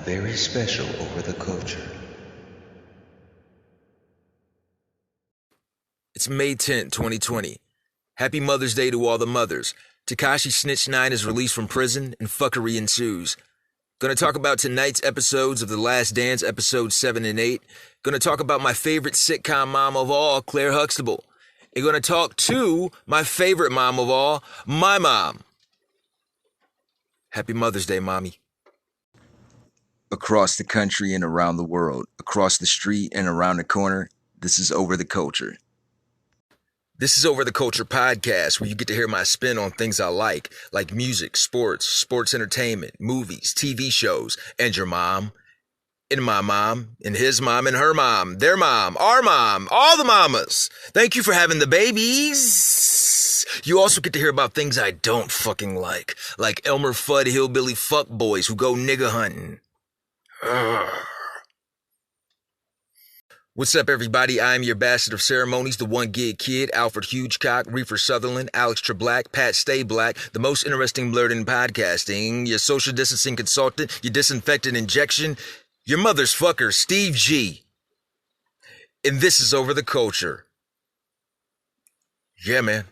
very special over the culture. It's May 10th, 2020. Happy Mother's Day to all the mothers. Tekashi Snitch 9 is released from prison and fuckery ensues. Gonna talk about tonight's episodes of The Last Dance, episodes 7 and 8. Gonna talk about my favorite sitcom mom of all, Claire Huxtable. And gonna talk to my favorite mom of all, my mom. Happy Mother's Day, Mommy. Across the country and around the world, across the street and around the corner, this is Over the Culture. This is Over the Culture podcast, where you get to hear my spin on things I like music, sports entertainment, movies, TV shows, and your mom, and my mom, and his mom, and her mom, their mom, our mom, all the mamas. Thank you for having the babies. You also get to hear about things I don't fucking like Elmer Fudd hillbilly fuckboys who go nigga hunting. Ugh. What's up, everybody? I'm your bastard of ceremonies, the one gig kid, Alfred Hugecock, Reefer Sutherland, Alex Treblack, Pat Stay Black, the most interesting blurred in podcasting, your social distancing consultant, your disinfectant injection, your mother's fucker, Steve G. And this is Over the Culture. Yeah, man.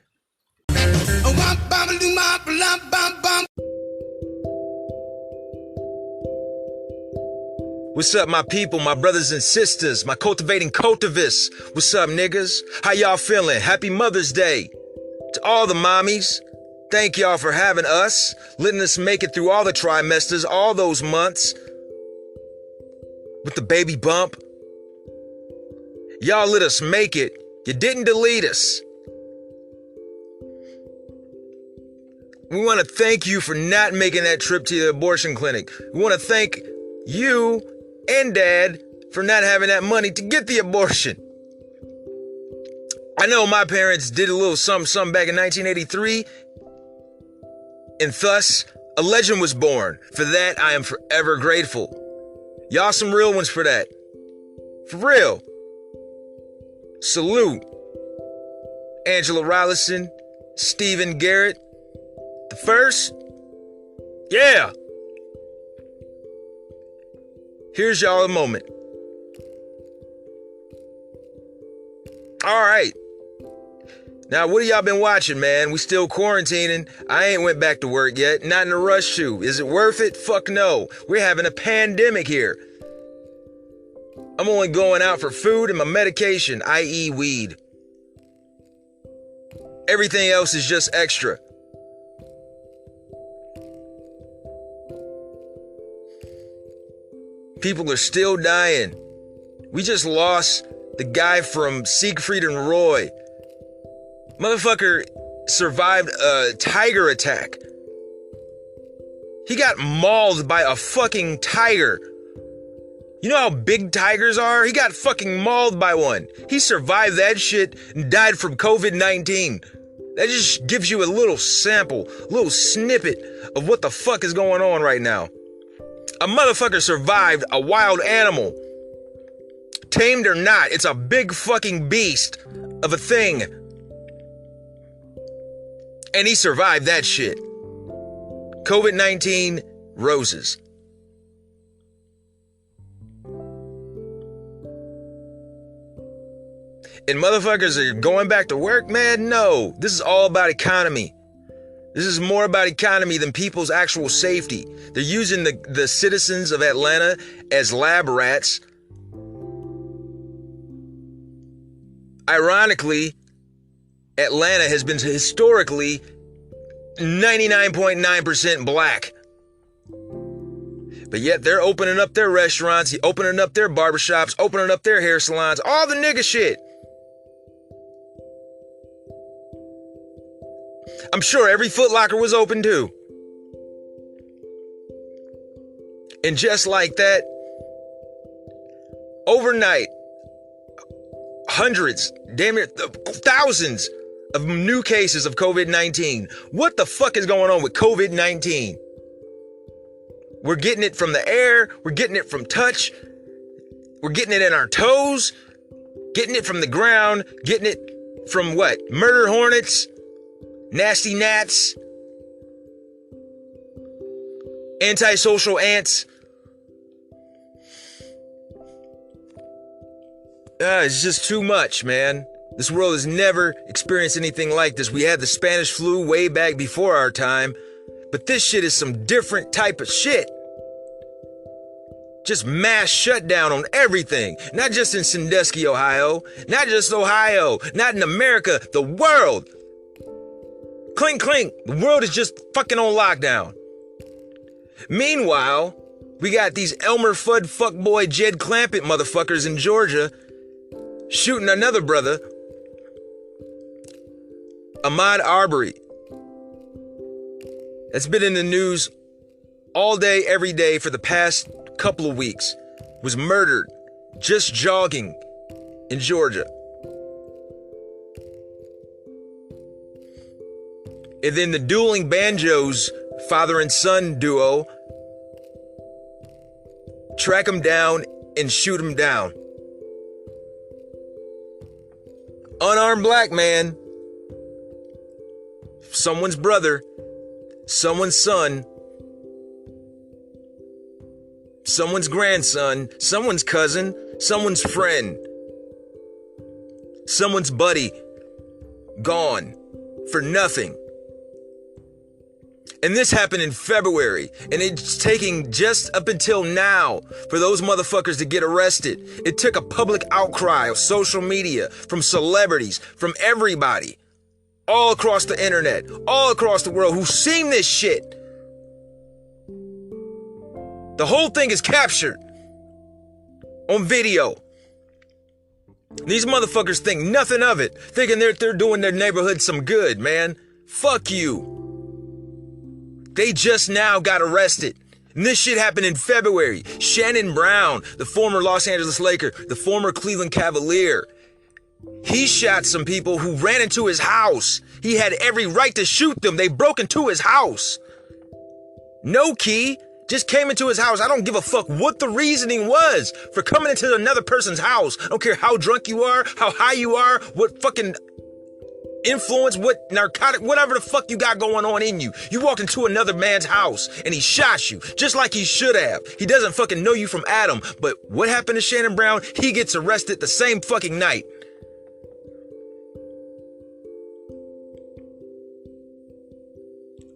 What's up, my people, my brothers and sisters, my cultivating cultivists? What's up, niggas? How y'all feeling? Happy Mother's Day to all the mommies. Thank y'all for having us, letting us make it through all the trimesters, all those months with the baby bump. Y'all let us make it. You didn't delete us. We want to thank you for not making that trip to the abortion clinic. We want to thank you and Dad for not having that money to get the abortion. I know my parents did a little something back in 1983, and thus a legend was born. For that, I am forever grateful. Y'all some real ones for that. For real. Salute. Angela Rollison, Stephen Garrett, the first. Yeah. Here's y'all a moment. All right. Now, what have y'all been watching, man? We still quarantining. I ain't went back to work yet. Not in a rush to. Is it worth it? Fuck no. We're having a pandemic here. I'm only going out for food and my medication, i.e. weed. Everything else is just extra. People are still dying. We just lost the guy from Siegfried and Roy. Motherfucker survived a tiger attack. He got mauled by a fucking tiger. You know how big tigers are? He got fucking mauled by one. He survived that shit and died from COVID-19. That just gives you a little sample, a little snippet of what the fuck is going on right now. A motherfucker survived a wild animal. Tamed or not, it's a big fucking beast of a thing. And he survived that shit. COVID-19 roses. And motherfuckers are going back to work, man? No. This is all about economy. This is more about economy than people's actual safety. They're using the citizens of Atlanta as lab rats. Ironically, Atlanta has been historically 99.9% black. But yet they're opening up their restaurants, opening up their barbershops, opening up their hair salons, all the nigga shit. I'm sure every Foot Locker was open too. And just like that, overnight, hundreds, damn near thousands of new cases of COVID-19. What the fuck is going on with COVID-19? We're getting it from the air. We're getting it from touch. We're getting it in our toes. Getting it from the ground. Getting it from what? Murder hornets. Nasty gnats. Antisocial ants. It's just too much, man. This world has never experienced anything like this. We had the Spanish flu way back before our time, but this shit is some different type of shit. Just mass shutdown on everything. Not just in Sandusky, Ohio. Not just Ohio. Not in America. The world. Clink, clink. The world is just fucking on lockdown. Meanwhile, we got these Elmer Fudd fuckboy Jed Clampett motherfuckers in Georgia shooting another brother, Ahmaud Arbery. That's been in the news all day, every day for the past couple of weeks. Was murdered just jogging in Georgia. And then the dueling banjos, father and son duo, track him down and shoot him down. Unarmed black man, someone's brother, someone's son, someone's grandson, someone's cousin, someone's friend, someone's buddy, gone for nothing. And this happened in February, and it's taking just up until now for those motherfuckers to get arrested. It took a public outcry of social media, from celebrities, from everybody, all across the internet, all across the world who've seen this shit. The whole thing is captured on video. These motherfuckers think nothing of it, thinking they're doing their neighborhood some good, man. Fuck you. They just now got arrested. And this shit happened in February. Shannon Brown, the former Los Angeles Laker, the former Cleveland Cavalier, he shot some people who ran into his house. He had every right to shoot them. They broke into his house. No key. Just came into his house. I don't give a fuck what the reasoning was for coming into another person's house. I don't care how drunk you are, how high you are, what fucking influence, what narcotic, whatever the fuck you got going on in you. You walked into another man's house and he shot you just like he should have. He doesn't fucking know you from Adam. But what happened to Shannon Brown? He gets arrested the same fucking night.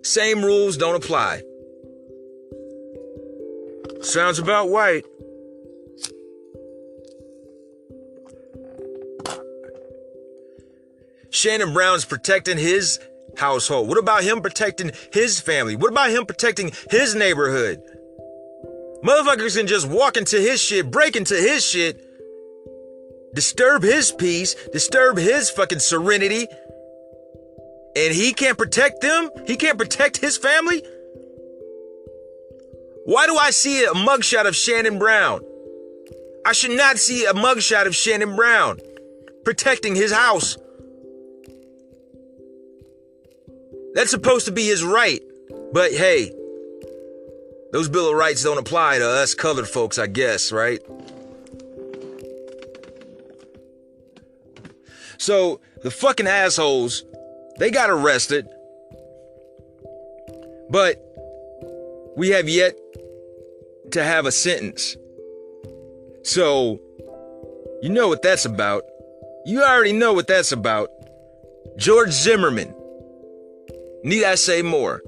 Same rules don't apply. Sounds about right. Shannon Brown's protecting his household. What about him protecting his family? What about him protecting his neighborhood? Motherfuckers can just walk into his shit, break into his shit, disturb his peace, disturb his fucking serenity, and he can't protect them? He can't protect his family? Why do I see a mugshot of Shannon Brown? I should not see a mugshot of Shannon Brown protecting his house. That's supposed to be his right. But hey, those Bill of Rights don't apply to us colored folks, I guess, right? So the fucking assholes, they got arrested. But we have yet to have a sentence. So, you know what that's about. You already know what that's about. George Zimmerman. Need I say more?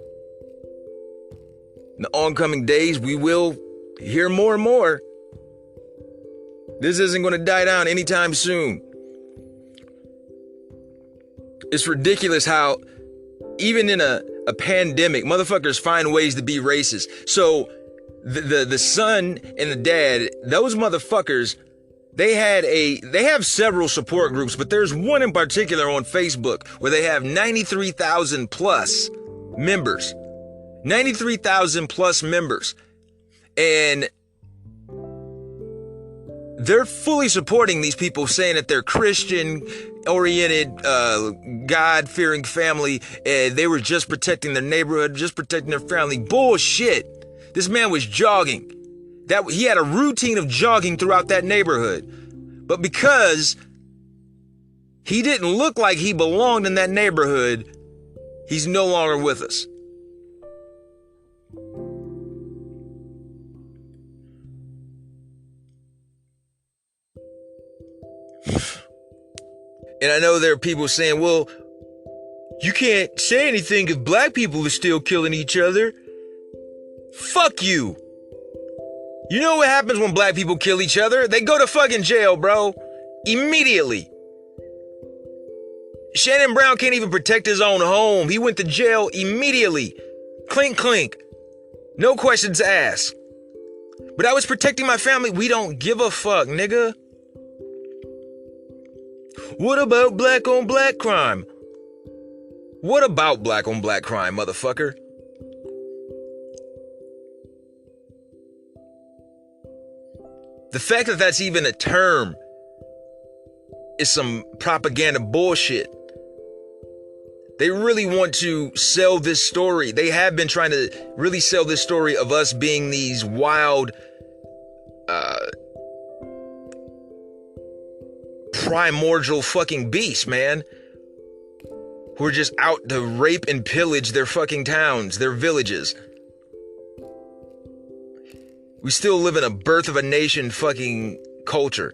In the oncoming days, we will hear more and more. This isn't going to die down anytime soon. It's ridiculous how, even in a pandemic, motherfuckers find ways to be racist. So, the son and the dad, those motherfuckers, they have several support groups, but there's one in particular on Facebook where they have 93,000 plus members. 93,000 plus members. And they're fully supporting these people, saying that they're Christian oriented, God-fearing family, and they were just protecting their neighborhood, just protecting their family. Bullshit. This man was jogging. He had a routine of jogging throughout that neighborhood. But because he didn't look like he belonged in that neighborhood, he's no longer with us. And I know there are people saying, well, you can't say anything if black people are still killing each other. Fuck you. You know what happens when black people kill each other? They go to fucking jail, bro. Immediately. Shannon Brown can't even protect his own home. He went to jail immediately. Clink, clink. No questions asked. But I was protecting my family. We don't give a fuck, nigga. What about black on black crime? What about black on black crime, motherfucker? The fact that that's even a term is some propaganda bullshit. They really want to sell this story. They have been trying to really sell this story of us being these wild, primordial fucking beasts, man. Who are just out to rape and pillage their fucking towns, their villages. We still live in a birth of a nation fucking culture.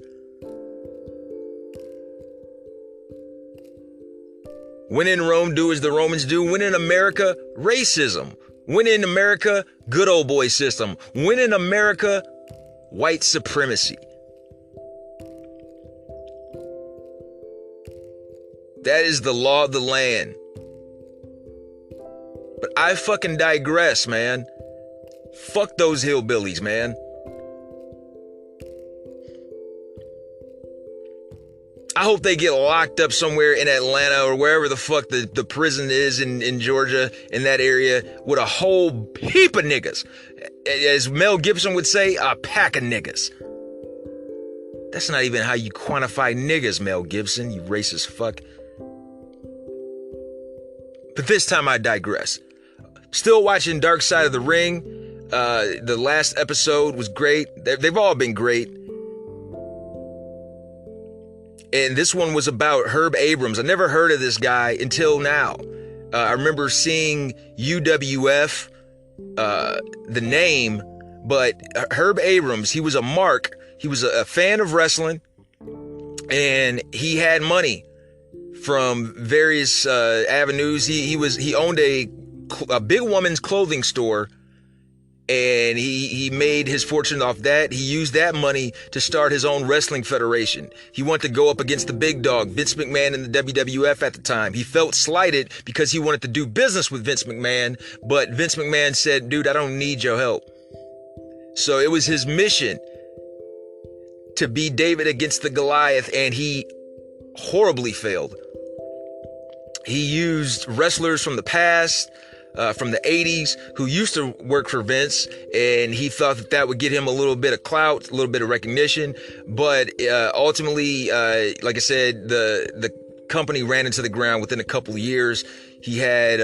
When in Rome, do as the Romans do. When in America, racism. When in America, good old boy system. When in America, white supremacy. That is the law of the land. But I fucking digress, man. Fuck those hillbillies, man. I hope they get locked up somewhere in Atlanta or wherever the fuck the prison is in Georgia, in that area, with a whole heap of niggas. As Mel Gibson would say, a pack of niggas. That's not even how you quantify niggas, Mel Gibson, you racist fuck. But this time I digress. Still watching Dark Side of the Ring. The last episode was great. They've all been great. And this one was about Herb Abrams. I never heard of this guy until now. I remember seeing UWF, the name, but Herb Abrams, he was a mark. He was a fan of wrestling, and he had money from various avenues. He owned a big woman's clothing store. And he made his fortune off that. He used that money to start his own wrestling federation. He wanted to go up against the big dog, Vince McMahon, in the WWF at the time. He felt slighted because he wanted to do business with Vince McMahon, but Vince McMahon said, dude, I don't need your help. So it was his mission to be David against the Goliath, and he horribly failed. He used wrestlers from the past, from the 80s, who used to work for Vince, and he thought that would get him a little bit of clout, a little bit of recognition. But ultimately, like I said, the company ran into the ground within a couple of years. He had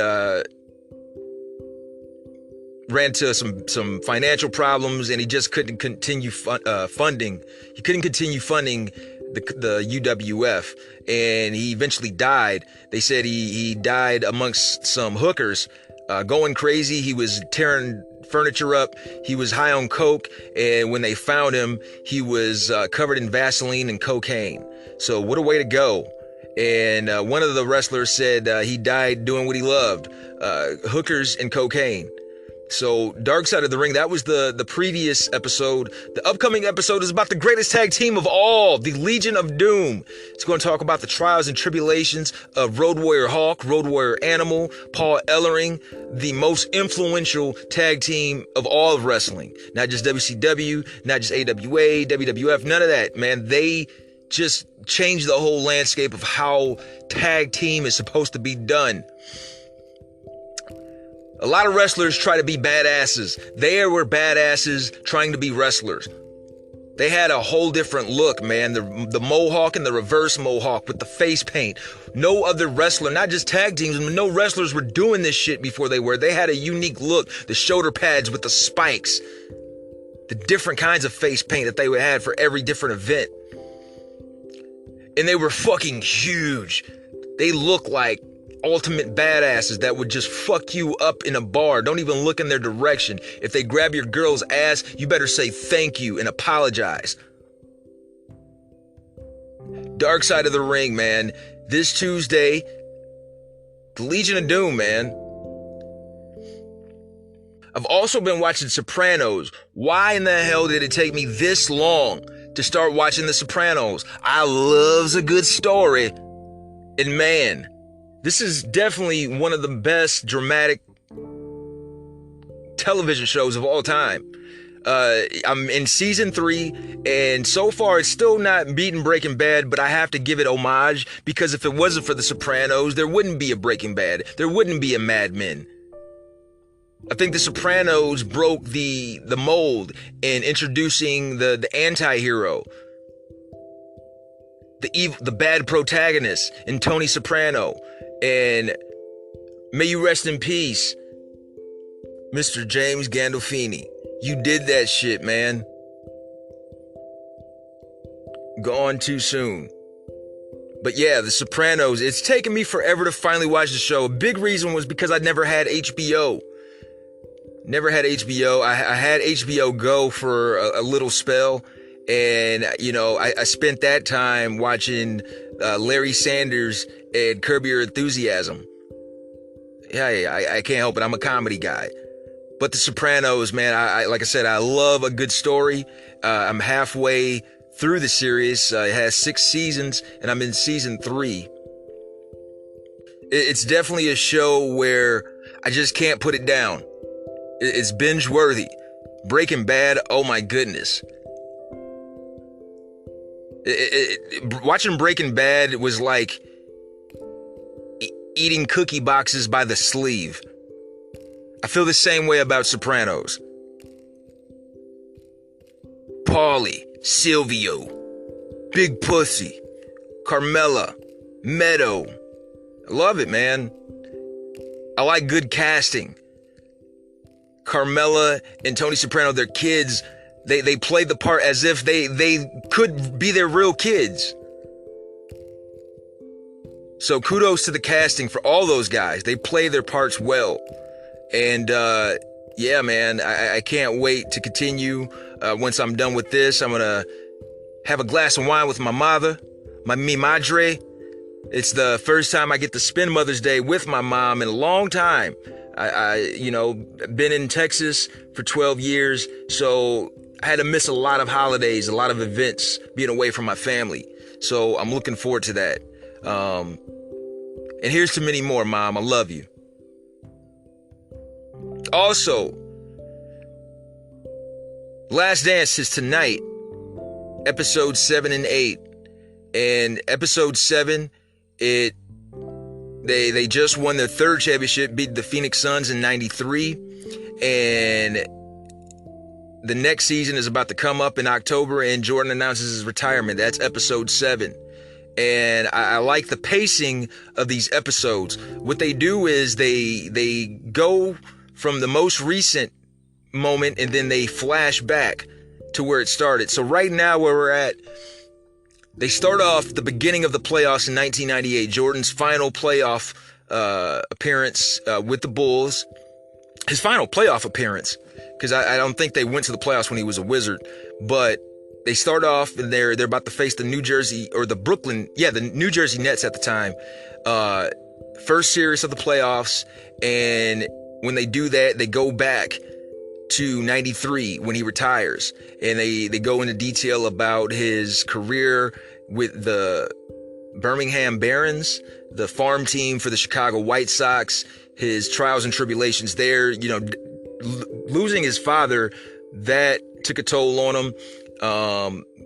ran into some financial problems, and he just couldn't continue funding. He couldn't continue funding the UWF, and he eventually died. They said he died amongst some hookers. Going crazy. He was tearing furniture up. He was high on coke. And when they found him, he was covered in Vaseline and cocaine. So what a way to go. And one of the wrestlers said he died doing what he loved, hookers and cocaine. So Dark Side of the Ring, that was the previous episode. The upcoming episode is about the greatest tag team of all, the Legion of Doom. It's going to talk about the trials and tribulations of Road Warrior Hawk, Road Warrior Animal, Paul Ellering, the most influential tag team of all of wrestling. Not just WCW, not just AWA, WWF, none of that, man. They just changed the whole landscape of how tag team is supposed to be done. A lot of wrestlers try to be badasses. They were badasses trying to be wrestlers. They had a whole different look, man. The mohawk and the reverse mohawk with the face paint. No other wrestler, not just tag teams, no wrestlers were doing this shit before they were. They had a unique look. The shoulder pads with the spikes. The different kinds of face paint that they would have for every different event. And they were fucking huge. They looked like ultimate badasses that would just fuck you up in a bar. Don't even look in their direction. If they grab your girl's ass, you better say thank you and apologize. Dark Side of the Ring, man. This Tuesday, the Legion of Doom, man. I've also been watching Sopranos. Why in the hell did it take me this long to start watching The Sopranos? I loves a good story. And man, this is definitely one of the best dramatic television shows of all time. I'm in season 3, and so far it's still not beating Breaking Bad, but I have to give it homage, because if it wasn't for The Sopranos, there wouldn't be a Breaking Bad. There wouldn't be a Mad Men. I think The Sopranos broke the mold in introducing the anti-hero, the bad protagonist in Tony Soprano. And may you rest in peace, Mr. James Gandolfini. You did that shit, man. Gone too soon. But yeah, The Sopranos, it's taken me forever to finally watch the show. A big reason was because I never had HBO. Never had HBO. I had HBO Go for a little spell. And, you know, I spent that time watching Larry Sanders and Curb Your Enthusiasm. Yeah, I can't help it. I'm a comedy guy. But The Sopranos, man, I like I said, I love a good story. I'm halfway through the series. It has 6 seasons, and I'm in season 3. It's definitely a show where I just can't put it down. It's binge worthy. Breaking Bad, oh my goodness. Watching Breaking Bad was like eating cookie boxes by the sleeve. I feel the same way about Sopranos. Paulie, Silvio, Big Pussy, Carmela, Meadow. I love it, man. I like good casting. Carmela and Tony Soprano, their kids, they played the part as if they could be their real kids. So kudos to the casting for all those guys. They play their parts well. And yeah, man, I can't wait to continue. Once I'm done with this, I'm gonna have a glass of wine with my mother, mi madre. It's the first time I get to spend Mother's Day with my mom in a long time. I you know, been in Texas for 12 years, so I had to miss a lot of holidays, a lot of events, being away from my family. So I'm looking forward to that. And here's to many more, Mom. I love you. Also, Last Dance is tonight, episode 7 and 8. And episode 7, they just won their 3rd championship, beat the Phoenix Suns in 93. And the next season is about to come up in October, and Jordan announces his retirement. That's episode 7. And I like the pacing of these episodes. What they do is they go from the most recent moment, and then they flash back to where it started. So right now where we're at, they start off the beginning of the playoffs in 1998, Jordan's final playoff appearance with the Bulls. His final playoff appearance, because I don't think they went to the playoffs when he was a Wizard, but they start off and they're about to face the New Jersey Nets at the time. First series of the playoffs, and when they do that, they go back to 93 when he retires, and they go into detail about his career with the Birmingham Barons, the farm team for the Chicago White Sox, his trials and tribulations there. You know, losing his father, that took a toll on him.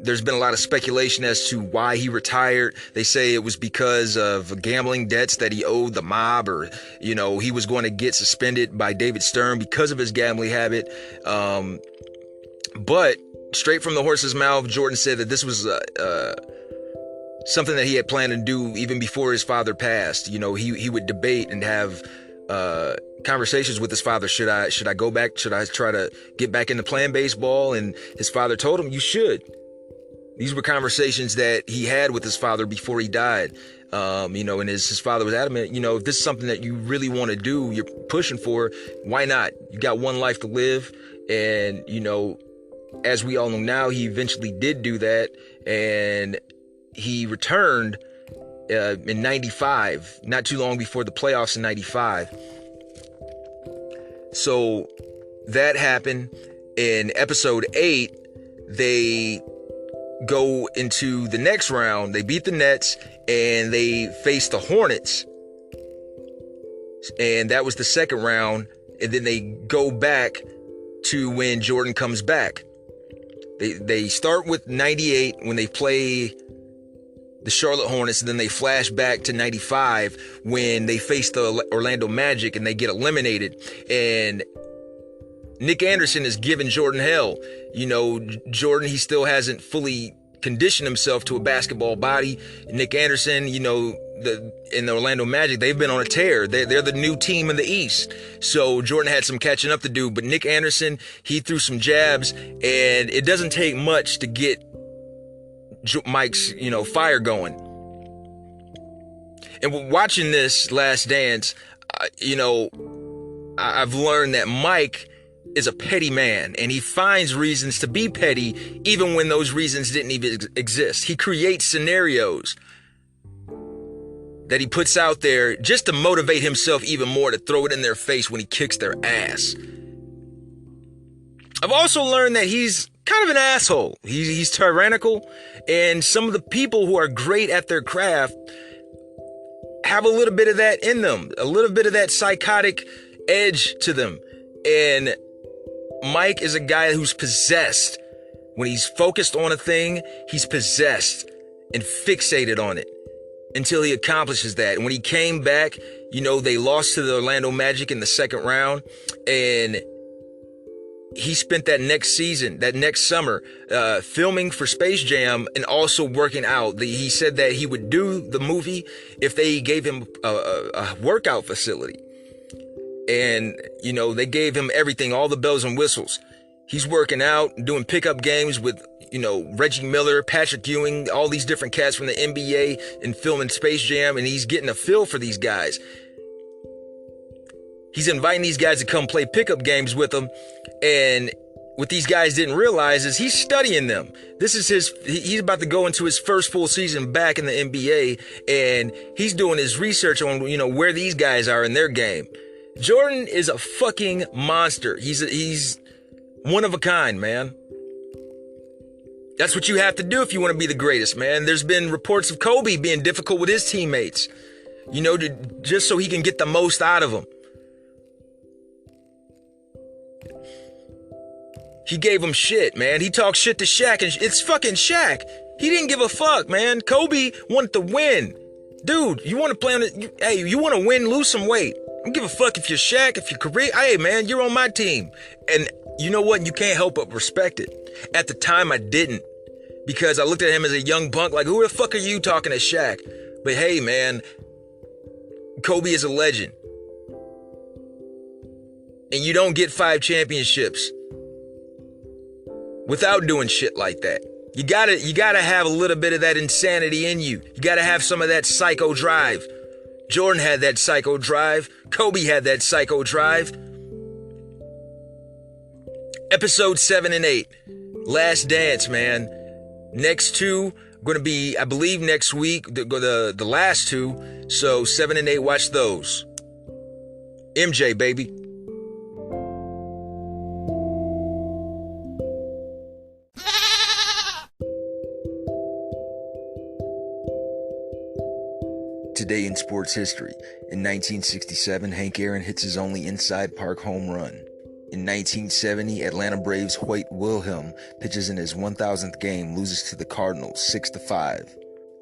There's been a lot of speculation as to why he retired. They say it was because of gambling debts that he owed the mob, or, you know, he was going to get suspended by David Stern because of his gambling habit. But straight from the horse's mouth, Jordan said that this was something that he had planned to do even before his father passed. You know, he would debate and have conversations with his father. Should I go back? Should I try to get back into playing baseball? And his father told him, you should. These were conversations that he had with his father before he died. You know, and his father was adamant, you know, if this is something that you really want to do, you're pushing for, why not? You got one life to live. And, you know, as we all know now, he eventually did do that. And he returned in 95, not too long before the playoffs in 95. So that happened. In episode 8, they go into the next round. They beat the Nets and they face the Hornets. And that was the second round. And then they go back to when Jordan comes back. They start with 98 when they play the Charlotte Hornets, and then they flash back to 95 when they face the Orlando Magic and they get eliminated. And Nick Anderson is giving Jordan hell. You know, Jordan, he still hasn't fully conditioned himself to a basketball body. Nick Anderson, you know, in the Orlando Magic, they've been on a tear. They're the new team in the East. So Jordan had some catching up to do. But Nick Anderson, he threw some jabs, and it doesn't take much to get Mike's, you know, fire going. And watching this Last Dance, you know, I've learned that Mike is a petty man, and he finds reasons to be petty even when those reasons didn't even exist. He creates scenarios that he puts out there just to motivate himself even more, to throw it in their face when he kicks their ass. I've also learned that he's kind of an asshole. He's tyrannical, and some of the people who are great at their craft have a little bit of that in them, a little bit of that psychotic edge to them. And Mike is a guy who's possessed. When he's focused on a thing, he's possessed and fixated on it until he accomplishes that. And when he came back, you know, they lost to the Orlando Magic in the second round, and he spent that next season, that next summer, filming for Space Jam and also working out. He said that he would do the movie if they gave him a workout facility. And, you know, they gave him everything, all the bells and whistles. He's working out, doing pickup games with, you know, Reggie Miller, Patrick Ewing, all these different cats from the NBA, and filming Space Jam, and he's getting a feel for these guys. He's inviting these guys to come play pickup games with him, and what these guys didn't realize is he's studying them. This is he's about to go into his first full season back in the NBA, and he's doing his research on, you know, where these guys are in their game. Jordan is a fucking monster. He's one of a kind, man. That's what you have to do if you want to be the greatest, man. There's been reports of Kobe being difficult with his teammates, you know, just so he can get the most out of them. He gave him shit, man. He talked shit to Shaq, and it's fucking Shaq. He didn't give a fuck, man. Kobe wanted to win. Dude, you want to play on it? Hey, you want to win, lose some weight. I don't give a fuck if you're Shaq, if you're Kareem. Hey, man, you're on my team. And you know what? You can't help but respect it. At the time, I didn't. Because I looked at him as a young punk, like, who the fuck are you talking to Shaq? But hey, man, Kobe is a legend. And you don't get 5 championships without doing shit like that. You gotta have a little bit of that insanity in you. You gotta have some of that psycho drive. Jordan had that psycho drive. Kobe had that psycho drive. Episode 7 and 8. Last Dance, man. Next 2 going to be, I believe, next week. The last 2. So 7 and 8, watch those. MJ, baby. Today in sports history. In 1967, Hank Aaron hits his only inside park home run. In 1970, Atlanta Braves' Hoyt Wilhelm pitches in his 1,000th game, loses to the Cardinals 6-5.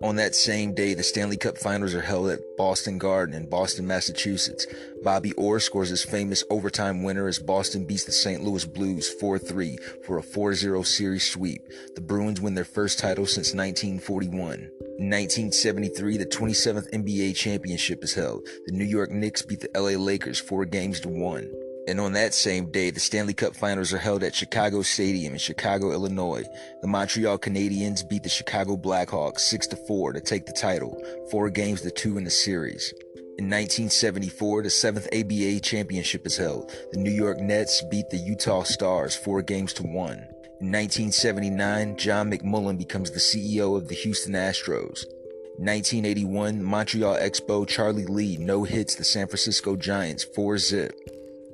On that same day, the Stanley Cup Finals are held at Boston Garden in Boston, Massachusetts. Bobby Orr scores his famous overtime winner as Boston beats the St. Louis Blues 4-3 for a 4-0 series sweep. The Bruins win their first title since 1941. In 1973, the 27th NBA championship is held. The New York Knicks beat the LA Lakers 4-1. And on that same day, the Stanley Cup Finals are held at Chicago Stadium in Chicago, Illinois. The Montreal Canadiens beat the Chicago Blackhawks 6-4 to take the title, 4-2 in the series. In 1974, the 7th ABA championship is held. The New York Nets beat the Utah Stars 4-1. In 1979, John McMullen becomes the CEO of the Houston Astros. In 1981, Montreal Expo Charlie Lee no-hits the San Francisco Giants 4-0.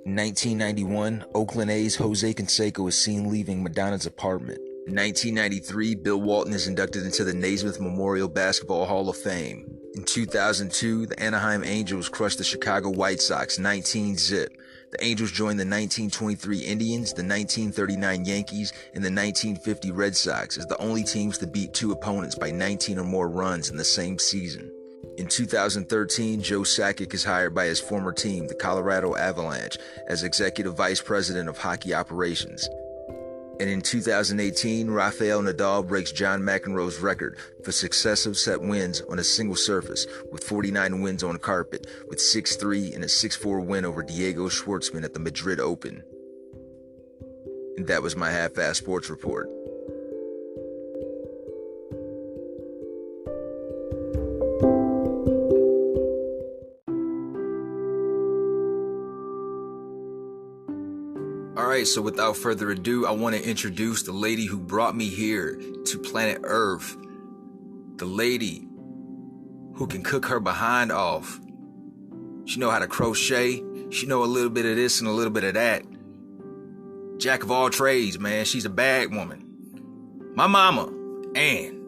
In 1991, Oakland A's Jose Canseco is seen leaving Madonna's apartment. In 1993, Bill Walton is inducted into the Naismith Memorial Basketball Hall of Fame. In 2002, the Anaheim Angels crushed the Chicago White Sox 19-0. The Angels joined the 1923 Indians, the 1939 Yankees, and the 1950 Red Sox as the only teams to beat two opponents by 19 or more runs in the same season. In 2013, Joe Sakic is hired by his former team, the Colorado Avalanche, as Executive Vice President of Hockey Operations. And in 2018, Rafael Nadal breaks John McEnroe's record for successive set wins on a single surface, with 49 wins on carpet, with 6-3 and a 6-4 win over Diego Schwartzman at the Madrid Open. And that was my half-assed sports report. Alright, so without further ado, I want to introduce the lady who brought me here to planet Earth. The lady who can cook her behind off. She know how to crochet. She know a little bit of this and a little bit of that. Jack of all trades, man. She's a bad woman. My mama, Ann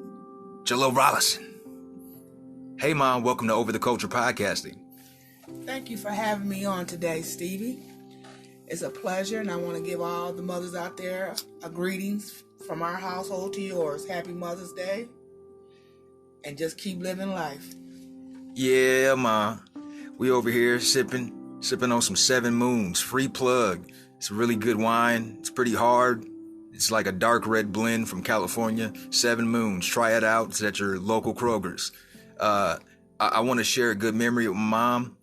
Jalil Rollison. Hey, Mom. Welcome to Over the Culture Podcasting. Thank you for having me on today, Stevie. It's a pleasure, and I want to give all the mothers out there a greetings from our household to yours. Happy Mother's Day, and just keep living life. Yeah, Ma. We over here sipping on some Seven Moons. Free plug. It's a really good wine. It's pretty hard. It's like a dark red blend from California. Seven Moons. Try it out. It's at your local Kroger's. I want to share a good memory with my mom.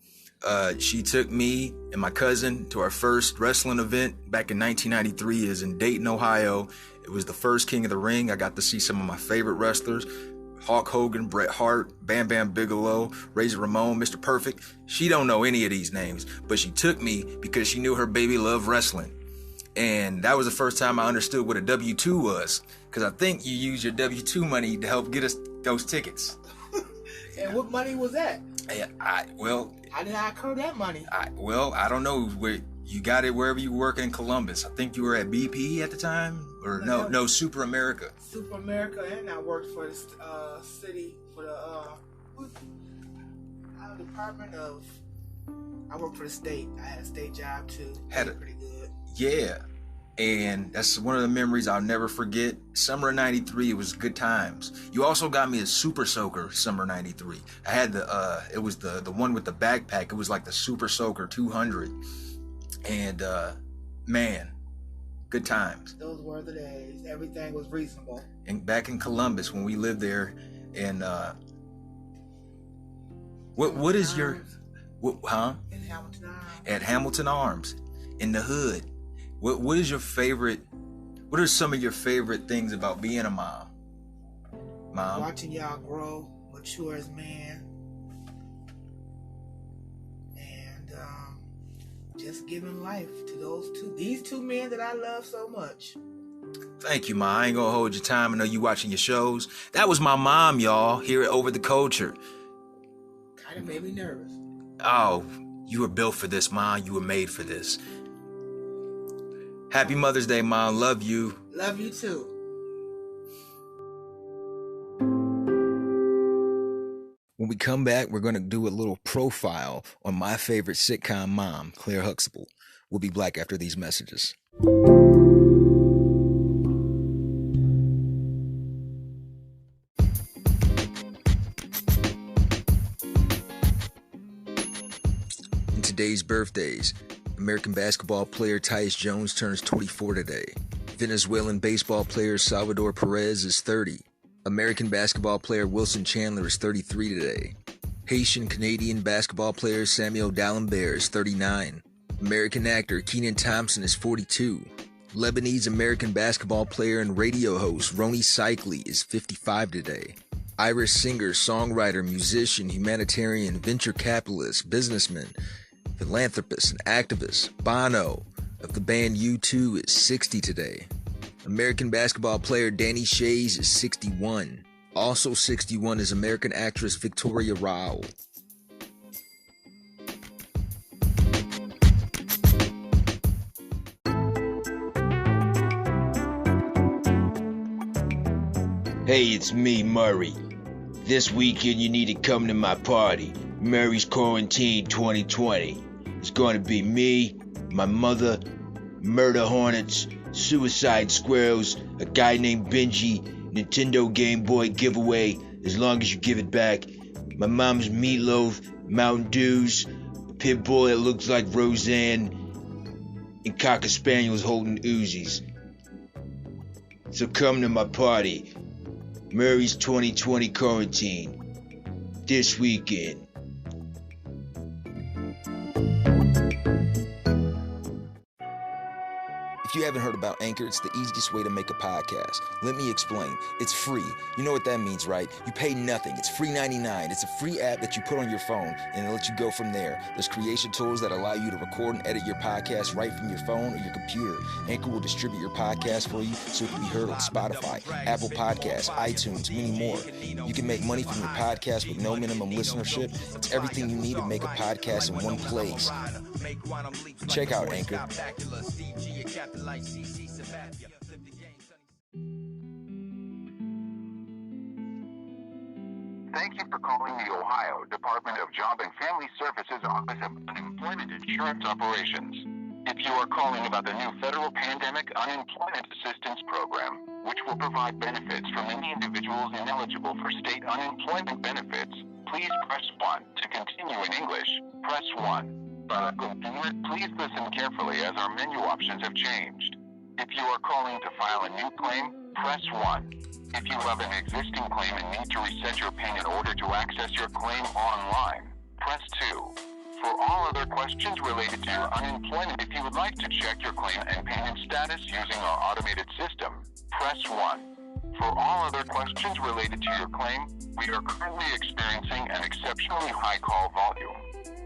She took me and my cousin to our first wrestling event back in 1993. It was in Dayton, Ohio. It was the first King of the Ring. I got to see some of my favorite wrestlers. Hulk Hogan, Bret Hart, Bam Bam Bigelow, Razor Ramon, Mr. Perfect. She don't know any of these names, but she took me because she knew her baby loved wrestling. And that was the first time I understood what a W-2 was, because I think you use your W-2 money to help get us those tickets. And what money was that? How did I incur that money? I don't know. You got it wherever you work in Columbus. I think you were at BP at the time, or no, Super America. Super America, and I worked for the city for the Department of. I worked for the state. I had a state job too. Pretty good. Yeah, and that's one of the memories I'll never forget. Summer of '93, it was good times. You also got me a Super Soaker summer '93. I had it was the one with the backpack. It was like the Super Soaker 200, and man, good times. Those were the days. Everything was reasonable. And back in Columbus when we lived there, and what is your In Hamilton Arms. At Hamilton Arms, in the hood. What is your favorite? What are some of your favorite things about being a mom? Watching y'all grow, mature as man, and just giving life to these two men that I love so much. Thank you, Ma. I ain't gonna hold your time. I know you watching your shows. That was my mom, y'all, here at Over the Culture. Kind of made me nervous. Oh, you were built for this, Ma. You were made for this. Happy Mother's Day, Mom. Love you. Love you too. When we come back, we're going to do a little profile on my favorite sitcom mom, Claire Huxtable. We'll be back after these messages. In today's birthdays, American basketball player Tyus Jones turns 24 today. Venezuelan baseball player Salvador Perez is 30. American basketball player Wilson Chandler is 33 today. Haitian-Canadian basketball player Samuel D'Alembert is 39. American actor Kenan Thompson is 42. Lebanese-American basketball player and radio host Roni Cycli is 55 today. Irish singer, songwriter, musician, humanitarian, venture capitalist, businessman, philanthropist, and activist Bono of the band U2 is 60 today. American basketball player Danny Shays is 61. Also 61 is American actress Victoria Rao. Hey, it's me, Murray. This weekend you need to come to my party, Murray's Quarantine 2020. It's going to be me, my mother, murder hornets, suicide squirrels, a guy named Benji, Nintendo Game Boy giveaway as long as you give it back, my mom's meatloaf, Mountain Dews, a pit bull that looks like Roseanne, and Cocker Spaniels holding Uzis. So come to my party, Murray's 2020 Quarantine, this weekend. If you haven't heard about Anchor, it's the easiest way to make a podcast. Let me explain. It's free. You know what that means, right? You pay nothing. It's free 99. It's a free app that you put on your phone, and it lets you go from there. There's creation tools that allow you to record and edit your podcast right from your phone or your computer. Anchor will distribute your podcast for you so it can be heard on Spotify, Apple Podcasts, iTunes, many more. You can make money from your podcast with no minimum listenership. It's everything you need to make a podcast in one place. Check out Anchor. Thank you for calling the Ohio Department of Job and Family Services Office of Unemployment Insurance Operations. If you are calling about the new federal pandemic unemployment assistance program, which will provide benefits for many individuals ineligible for state unemployment benefits, please press 1. To continue in English, press 1. Please listen carefully as our menu options have changed. If you are calling to file a new claim, press 1. If you have an existing claim and need to reset your PIN in order to access your claim online, press 2. For all other questions related to your unemployment, if you would like to check your claim and payment status using our automated system, press 1. For all other questions related to your claim, we are currently experiencing an exceptionally high call volume.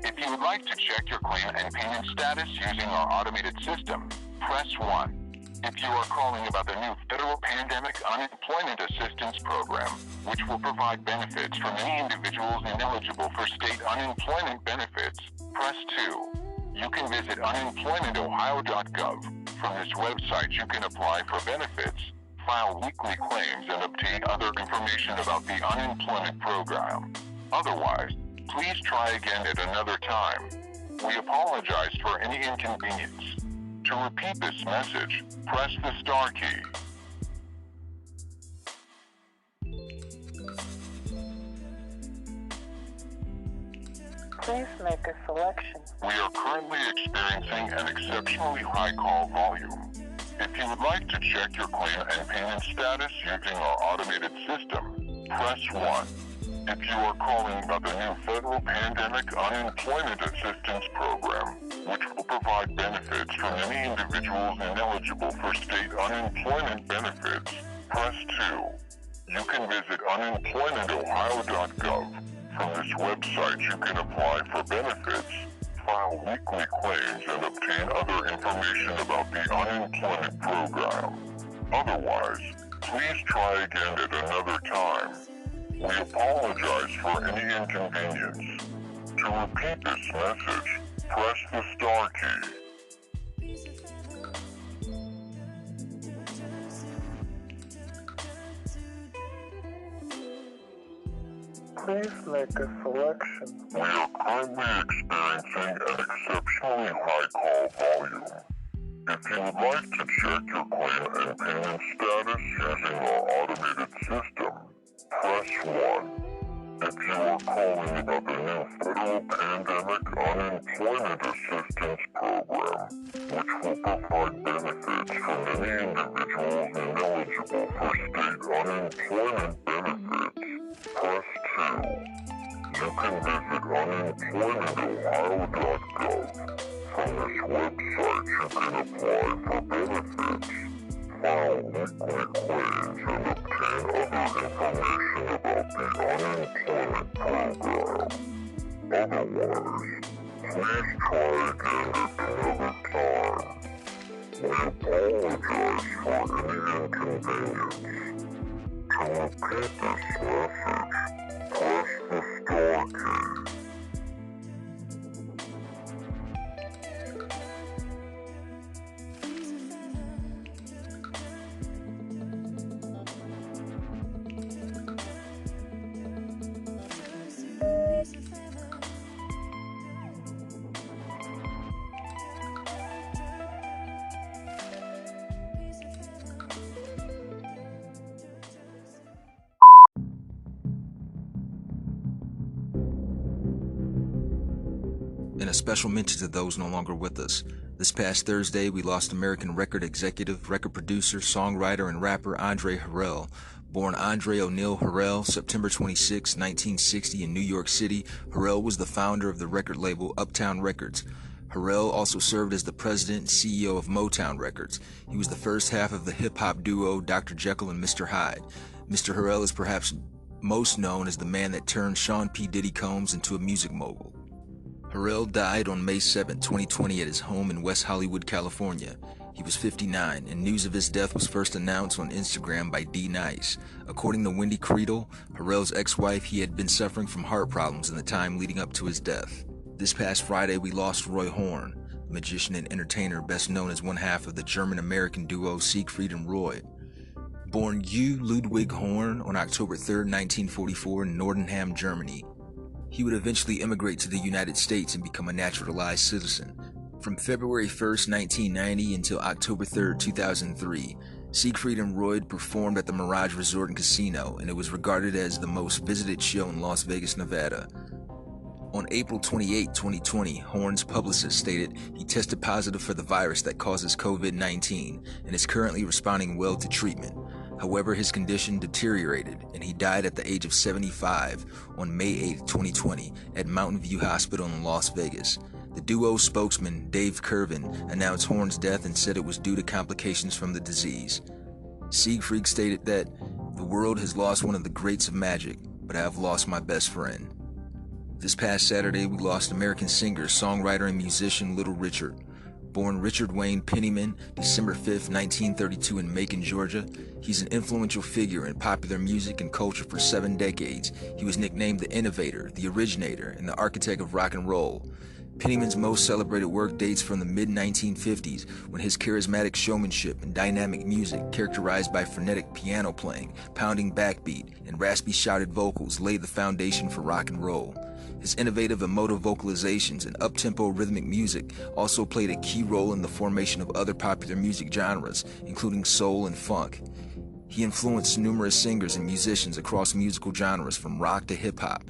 If you would like to check your claim and payment status using our automated system, press 1. If you are calling about the new federal pandemic unemployment assistance program, which will provide benefits for many individuals ineligible for state unemployment benefits, press 2. You can visit unemploymentohio.gov. From this website, you can apply for benefits, file weekly claims, and obtain other information about the unemployment program. Otherwise, please try again at another time. We apologize for any inconvenience. To repeat this message, press the star key. Please make a selection. We are currently experiencing an exceptionally high call volume. If you would like to check your claim and payment status using our automated system, press 1. If you are calling about the new federal pandemic unemployment assistance program, which will provide benefits for many individuals ineligible for state unemployment benefits, press 2. You can visit unemploymentohio.gov. From this website, you can apply for benefits, file weekly claims, and obtain other information about the unemployment program. Otherwise, please try again at another time. We apologize for any inconvenience. To repeat this message, press the star key. Please make a selection. We are currently experiencing an exceptionally high call volume. If you would like to check your claim and payment status using our automated system, press 1. If you are calling about the new federal pandemic unemployment assistance program, which will provide benefits for many individuals ineligible for state unemployment benefits, press 2. You can visit unemploymentohio.gov. From this website, you can apply for benefits, file weekly claims, and obtain other information about the unemployment program. Otherwise, please try again at another time. We apologize for any repeat this message, press the star key. And a special mention to those no longer with us. This past Thursday, we lost American record executive, record producer, songwriter, and rapper Andre Harrell. Born Andre O'Neill Harrell, September 26, 1960 in New York City, Harrell was the founder of the record label Uptown Records. Harrell also served as the president and CEO of Motown Records. He was the first half of the hip-hop duo Dr. Jekyll and Mr. Hyde. Mr. Harrell is perhaps most known as the man that turned Sean P. Diddy Combs into a music mogul. Harrell died on May 7, 2020 at his home in West Hollywood, California. He was 59, and news of his death was first announced on Instagram by D Nice. According to Wendy Creedle, Harrell's ex-wife, he had been suffering from heart problems in the time leading up to his death. This past Friday, we lost Roy Horn, a magician and entertainer best known as one half of the German-American duo Siegfried and Roy. Born J. Ludwig Horn on October 3, 1944 in Nordenham, Germany. He would eventually immigrate to the United States and become a naturalized citizen. From February 1, 1990 until October 3, 2003, Siegfried and Roy performed at the Mirage Resort and Casino, and it was regarded as the most visited show in Las Vegas, Nevada. On April 28, 2020, Horn's publicist stated he tested positive for the virus that causes COVID-19 and is currently responding well to treatment. However, his condition deteriorated, and he died at the age of 75 on May 8, 2020, at Mountain View Hospital in Las Vegas. The duo's spokesman, Dave Kervin, announced Horn's death and said it was due to complications from the disease. Siegfried stated that, "The world has lost one of the greats of magic, but I have lost my best friend." This past Saturday, we lost American singer, songwriter, and musician Little Richard. Born Richard Wayne Penniman, December 5, 1932 in Macon, Georgia, he's an influential figure in popular music and culture for 7 decades. He was nicknamed the Innovator, the Originator, and the Architect of Rock and Roll. Penniman's most celebrated work dates from the mid-1950s, when his charismatic showmanship and dynamic music, characterized by frenetic piano playing, pounding backbeat, and raspy shouted vocals, laid the foundation for rock and roll. His innovative emotive vocalizations and up-tempo rhythmic music also played a key role in the formation of other popular music genres, including soul and funk. He influenced numerous singers and musicians across musical genres from rock to hip-hop.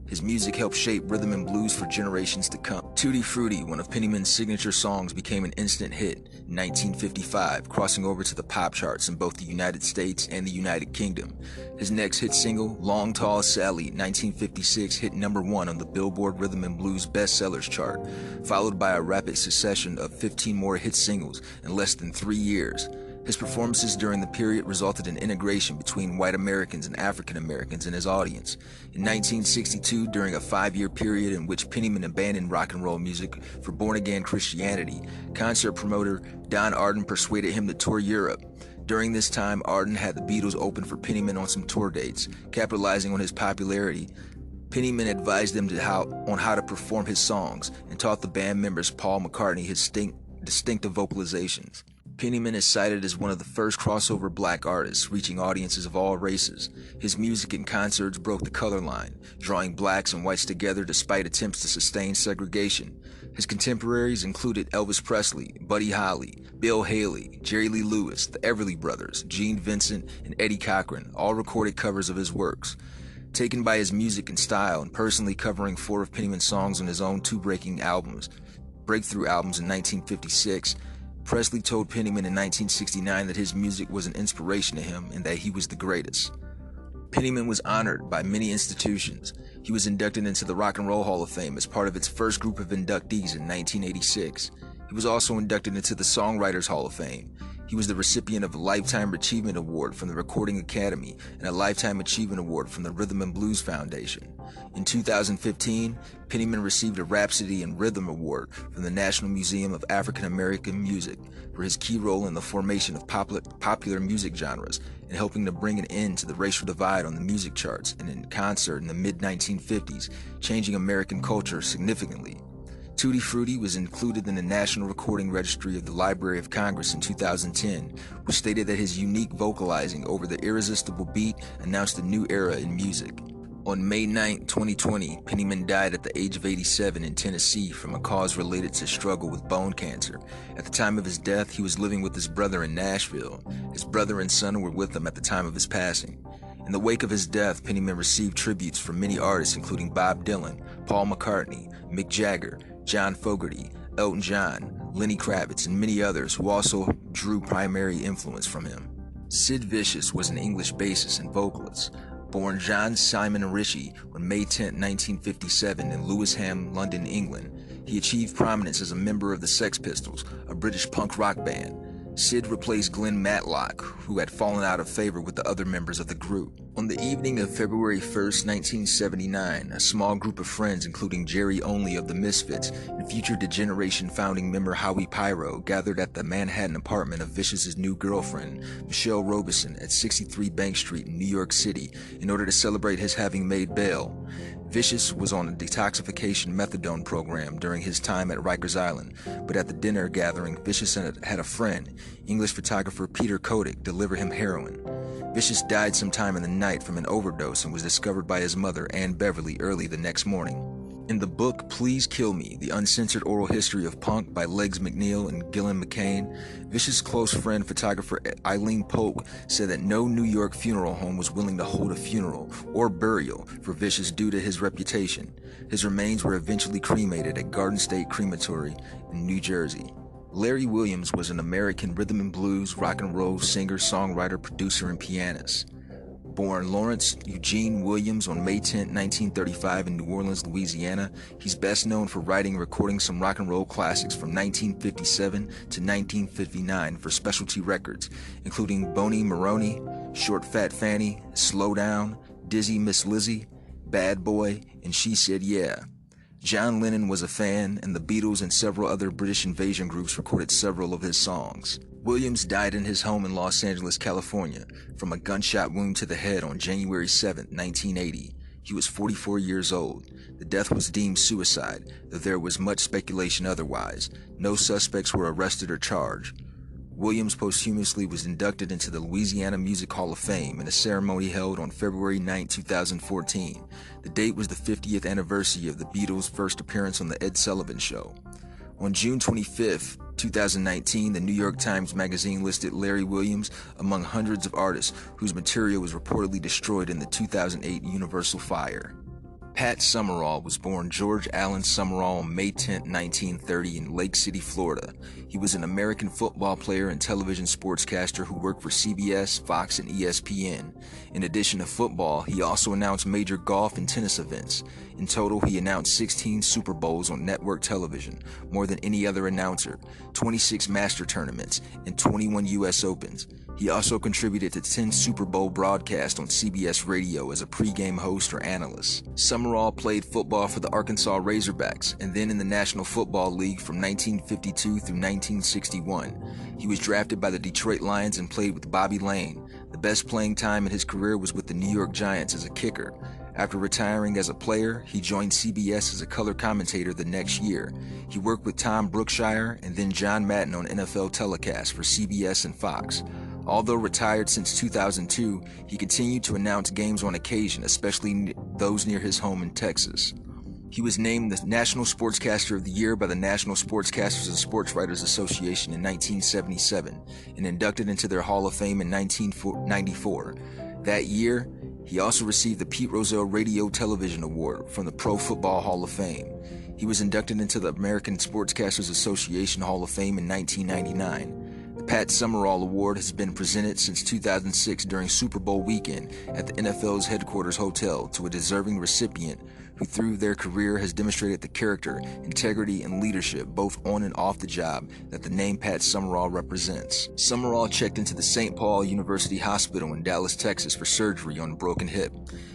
His music helped shape rhythm and blues for generations to come. Tutti Frutti, one of Penniman's signature songs, became an instant hit in 1955, crossing over to the pop charts in both the United States and the United Kingdom. His next hit single, Long Tall Sally, 1956, hit number 1 on the Billboard Rhythm and Blues bestsellers chart, followed by a rapid succession of 15 more hit singles in less than 3 years. His performances during the period resulted in integration between white Americans and African Americans in his audience. In 1962, during a 5-year period in which Penniman abandoned rock and roll music for born-again Christianity, concert promoter Don Arden persuaded him to tour Europe. During this time, Arden had the Beatles open for Penniman on some tour dates. Capitalizing on his popularity, Penniman advised them on how to perform his songs and taught the band members Paul McCartney his distinctive vocalizations. Penniman is cited as one of the first crossover black artists, reaching audiences of all races. His music and concerts broke the color line, drawing blacks and whites together despite attempts to sustain segregation. His contemporaries included Elvis Presley, Buddy Holly, Bill Haley, Jerry Lee Lewis, the Everly Brothers, Gene Vincent, and Eddie Cochran, all recorded covers of his works. Taken by his music and style and personally covering 4 of Penniman's songs on his own 2 breakthrough albums in 1956, Presley told Penniman in 1969 that his music was an inspiration to him and that he was the greatest. Penniman was honored by many institutions. He was inducted into the Rock and Roll Hall of Fame as part of its first group of inductees in 1986. He was also inducted into the Songwriters Hall of Fame. He was the recipient of a Lifetime Achievement Award from the Recording Academy and a Lifetime Achievement Award from the Rhythm and Blues Foundation. In 2015, Pennyman received a Rhapsody in Rhythm Award from the National Museum of African American Music for his key role in the formation of popular music genres and helping to bring an end to the racial divide on the music charts and in concert in the mid-1950s, changing American culture significantly. Tutti Frutti was included in the National Recording Registry of the Library of Congress in 2010, which stated that his unique vocalizing over the irresistible beat announced a new era in music. On May 9, 2020, Pennyman died at the age of 87 in Tennessee from a cause related to struggle with bone cancer. At the time of his death, he was living with his brother in Nashville. His brother and son were with him at the time of his passing. In the wake of his death, Pennyman received tributes from many artists including Bob Dylan, Paul McCartney, Mick Jagger, John Fogerty, Elton John, Lenny Kravitz, and many others who also drew primary influence from him. Sid Vicious was an English bassist and vocalist. Born John Simon Ritchie on May 10, 1957 in Lewisham, London, England, he achieved prominence as a member of the Sex Pistols, a British punk rock band. Sid replaced Glenn Matlock, who had fallen out of favor with the other members of the group. On the evening of February 1st, 1979, a small group of friends, including Jerry Only of the Misfits and future Degeneration founding member Howie Pyro, gathered at the Manhattan apartment of Vicious's new girlfriend, Michelle Robeson, at 63 Bank Street in New York City in order to celebrate his having made bail. Vicious was on a detoxification methadone program during his time at Rikers Island, but at the dinner gathering, Vicious had a friend, English photographer Peter Kotick, deliver him heroin. Vicious died sometime in the night from an overdose and was discovered by his mother, Ann Beverly, early the next morning. In the book Please Kill Me, The Uncensored Oral History of Punk by Legs McNeil and Gillian McCain, Vicious' close friend, photographer Eileen Polk, said that no New York funeral home was willing to hold a funeral or burial for Vicious due to his reputation. His remains were eventually cremated at Garden State Crematory in New Jersey. Larry Williams was an American rhythm and blues, rock and roll singer, songwriter, producer, and pianist. Born Lawrence Eugene Williams on May 10, 1935 in New Orleans, Louisiana, he's best known for writing and recording some rock and roll classics from 1957 to 1959 for Specialty Records, including Boney Maroney, Short Fat Fanny, Slow Down, Dizzy Miss Lizzie, Bad Boy, and She Said Yeah. John Lennon was a fan, and the Beatles and several other British invasion groups recorded several of his songs. Williams died in his home in Los Angeles, California, from a gunshot wound to the head on January 7, 1980. He was 44 years old. The death was deemed suicide, though there was much speculation otherwise. No suspects were arrested or charged. Williams posthumously was inducted into the Louisiana Music Hall of Fame in a ceremony held on February 9, 2014. The date was the 50th anniversary of the Beatles' first appearance on The Ed Sullivan Show. On June 25, 2019, the New York Times Magazine listed Larry Williams among hundreds of artists whose material was reportedly destroyed in the 2008 Universal fire. Pat Summerall was born George Allen Summerall on May 10, 1930 in Lake City, Florida. He was an American football player and television sportscaster who worked for CBS, Fox, and ESPN. In addition to football, he also announced major golf and tennis events. In total, he announced 16 Super Bowls on network television, more than any other announcer, 26 Master Tournaments, and 21 U.S. Opens. He also contributed to 10 Super Bowl broadcasts on CBS Radio as a pregame host or analyst. Summerall played football for the Arkansas Razorbacks and then in the National Football League from 1952 through 1961. He was drafted by the Detroit Lions and played with Bobby Lane. The best playing time in his career was with the New York Giants as a kicker. After retiring as a player, he joined CBS as a color commentator the next year. He worked with Tom Brookshire and then John Madden on NFL telecasts for CBS and Fox. Although retired since 2002, he continued to announce games on occasion, especially those near his home in Texas. He was named the National Sportscaster of the Year by the National Sportscasters and Sportswriters Association in 1977 and inducted into their Hall of Fame in 1994. That year, he also received the Pete Rozelle Radio Television Award from the Pro Football Hall of Fame. He was inducted into the American Sportscasters Association Hall of Fame in 1999. The Pat Summerall Award has been presented since 2006 during Super Bowl weekend at the NFL's headquarters hotel to a deserving recipient who through their career has demonstrated the character, integrity, and leadership both on and off the job that the name Pat Summerall represents. Summerall checked into the St. Paul University Hospital in Dallas, Texas for surgery on a broken hip.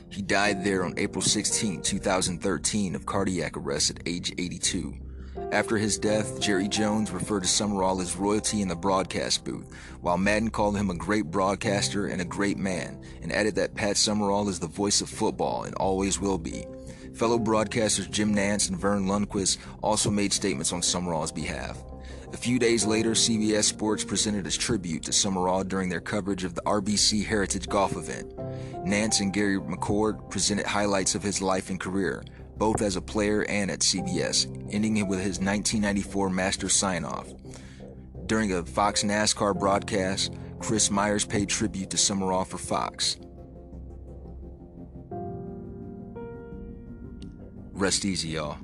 He died there on April 16, 2013 of cardiac arrest at age 82. After his death, Jerry Jones referred to Summerall as royalty in the broadcast booth, while Madden called him a great broadcaster and a great man, and added that Pat Summerall is the voice of football and always will be. Fellow broadcasters Jim Nantz and Vern Lundquist also made statements on Summerall's behalf. A few days later, CBS Sports presented its tribute to Summerall during their coverage of the RBC Heritage Golf event. Nantz and Gary McCord presented highlights of his life and career, both as a player and at CBS, ending it with his 1994 Masters sign-off. During a Fox NASCAR broadcast, Chris Myers paid tribute to Summerall for Fox. Rest easy, y'all.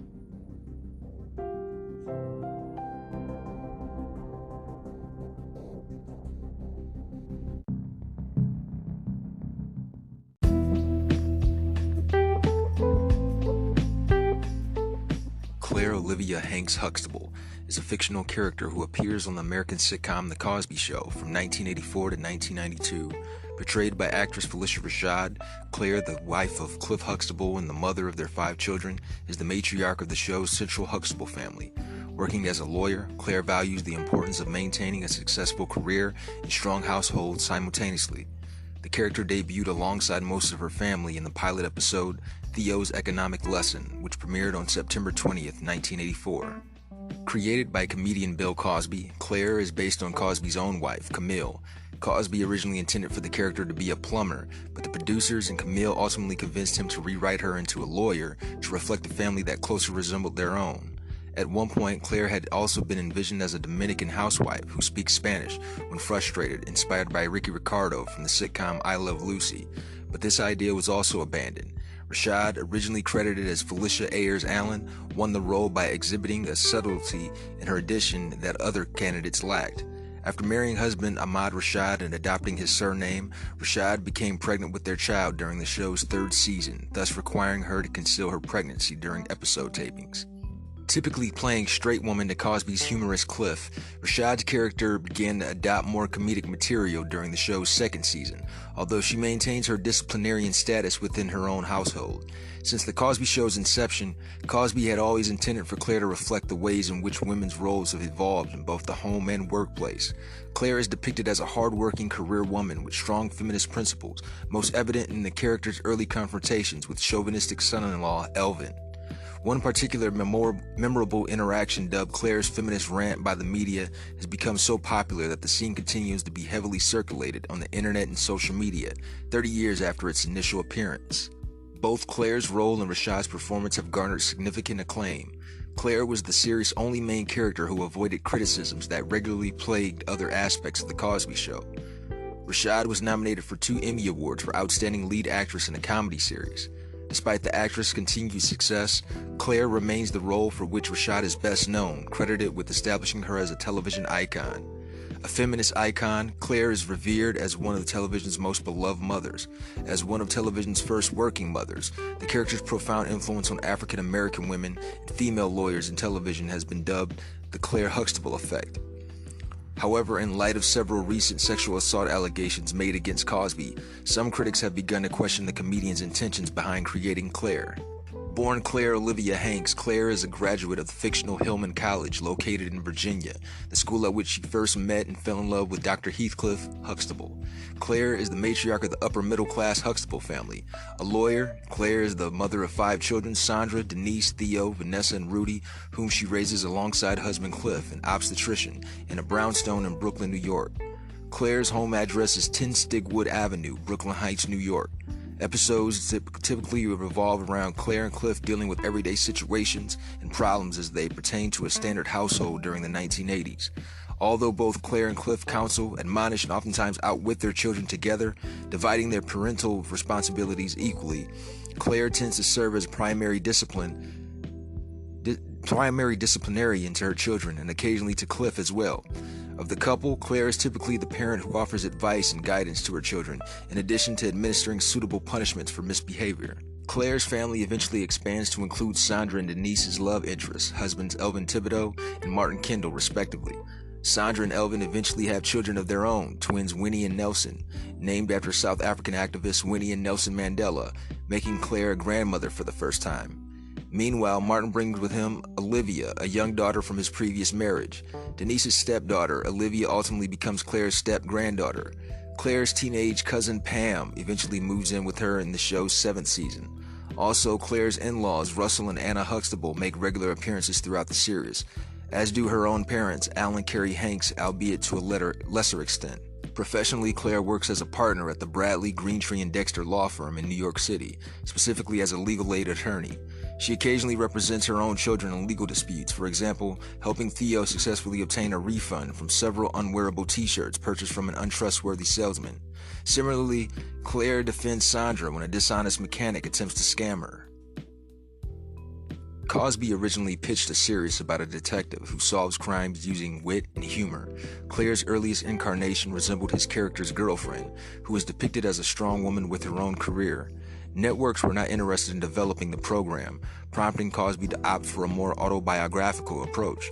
Claire Olivia Hanks Huxtable is a fictional character who appears on the American sitcom The Cosby Show from 1984 to 1992. Portrayed by actress Phylicia Rashad, Claire, the wife of Cliff Huxtable and the mother of their 5 children, is the matriarch of the show's central Huxtable family. Working as a lawyer, Claire values the importance of maintaining a successful career and strong household simultaneously. The character debuted alongside most of her family in the pilot episode Theo's Economic Lesson, which premiered on September 20th, 1984. Created by comedian Bill Cosby, Claire is based on Cosby's own wife, Camille. Cosby originally intended for the character to be a plumber, but the producers and Camille ultimately convinced him to rewrite her into a lawyer to reflect a family that closer resembled their own. At one point, Claire had also been envisioned as a Dominican housewife who speaks Spanish when frustrated, inspired by Ricky Ricardo from the sitcom I Love Lucy, but this idea was also abandoned. Rashad, originally credited as Felicia Ayers Allen, won the role by exhibiting a subtlety in her addition that other candidates lacked. After marrying husband Ahmad Rashad and adopting his surname, Rashad became pregnant with their child during the show's 3rd season, thus requiring her to conceal her pregnancy during episode tapings. Typically playing straight woman to Cosby's humorous Cliff, Rashad's character began to adopt more comedic material during the show's 2nd season, although she maintains her disciplinarian status within her own household. Since the Cosby Show's inception, Cosby had always intended for Claire to reflect the ways in which women's roles have evolved in both the home and workplace. Claire is depicted as a hard-working career woman with strong feminist principles, most evident in the character's early confrontations with chauvinistic son-in-law Elvin. One particular memorable interaction, dubbed Claire's feminist rant by the media, has become so popular that the scene continues to be heavily circulated on the internet and social media, 30 years after its initial appearance. Both Claire's role and Rashad's performance have garnered significant acclaim. Claire was the series' only main character who avoided criticisms that regularly plagued other aspects of The Cosby Show. Rashad was nominated for 2 Emmy Awards for Outstanding Lead Actress in a Comedy Series. Despite the actress' continued success, Claire remains the role for which Rashad is best known, credited with establishing her as a television icon. A feminist icon, Claire is revered as one of television's most beloved mothers. As one of television's first working mothers, the character's profound influence on African American women and female lawyers in television has been dubbed the Claire Huxtable effect. However, in light of several recent sexual assault allegations made against Cosby, some critics have begun to question the comedian's intentions behind creating Claire. Born Claire Olivia Hanks, Claire is a graduate of the fictional Hillman College located in Virginia, the school at which she first met and fell in love with Dr. Heathcliff Huxtable. Claire is the matriarch of the upper-middle-class Huxtable family. A lawyer, Claire is the mother of 5 children, Sandra, Denise, Theo, Vanessa, and Rudy, whom she raises alongside husband Cliff, an obstetrician, in a brownstone in Brooklyn, New York. Claire's home address is 10 Stigwood Avenue, Brooklyn Heights, New York. Episodes typically revolve around Claire and Cliff dealing with everyday situations and problems as they pertain to a standard household during the 1980s. Although both Claire and Cliff counsel, admonish, and oftentimes outwit their children together, dividing their parental responsibilities equally, Claire tends to serve as primary disciplinarian to her children and occasionally to Cliff as well. Of the couple, Claire is typically the parent who offers advice and guidance to her children, in addition to administering suitable punishments for misbehavior. Claire's family eventually expands to include Sandra and Denise's love interests, husbands Elvin Thibodeau and Martin Kendall, respectively. Sandra and Elvin eventually have children of their own, twins Winnie and Nelson, named after South African activists Winnie and Nelson Mandela, making Claire a grandmother for the first time. Meanwhile, Martin brings with him Olivia, a young daughter from his previous marriage. Denise's stepdaughter, Olivia, ultimately becomes Claire's step-granddaughter. Claire's teenage cousin Pam eventually moves in with her in the show's 7th season. Also, Claire's in-laws, Russell and Anna Huxtable, make regular appearances throughout the series, as do her own parents, Alan Carey Hanks, albeit to a lesser extent. Professionally, Claire works as a partner at the Bradley, Greentree, and Dexter law firm in New York City, specifically as a legal aid attorney. She occasionally represents her own children in legal disputes, for example, helping Theo successfully obtain a refund from several unwearable t-shirts purchased from an untrustworthy salesman. Similarly, Claire defends Sandra when a dishonest mechanic attempts to scam her. Cosby originally pitched a series about a detective who solves crimes using wit and humor. Claire's earliest incarnation resembled his character's girlfriend, who was depicted as a strong woman with her own career. Networks were not interested in developing the program, prompting Cosby to opt for a more autobiographical approach.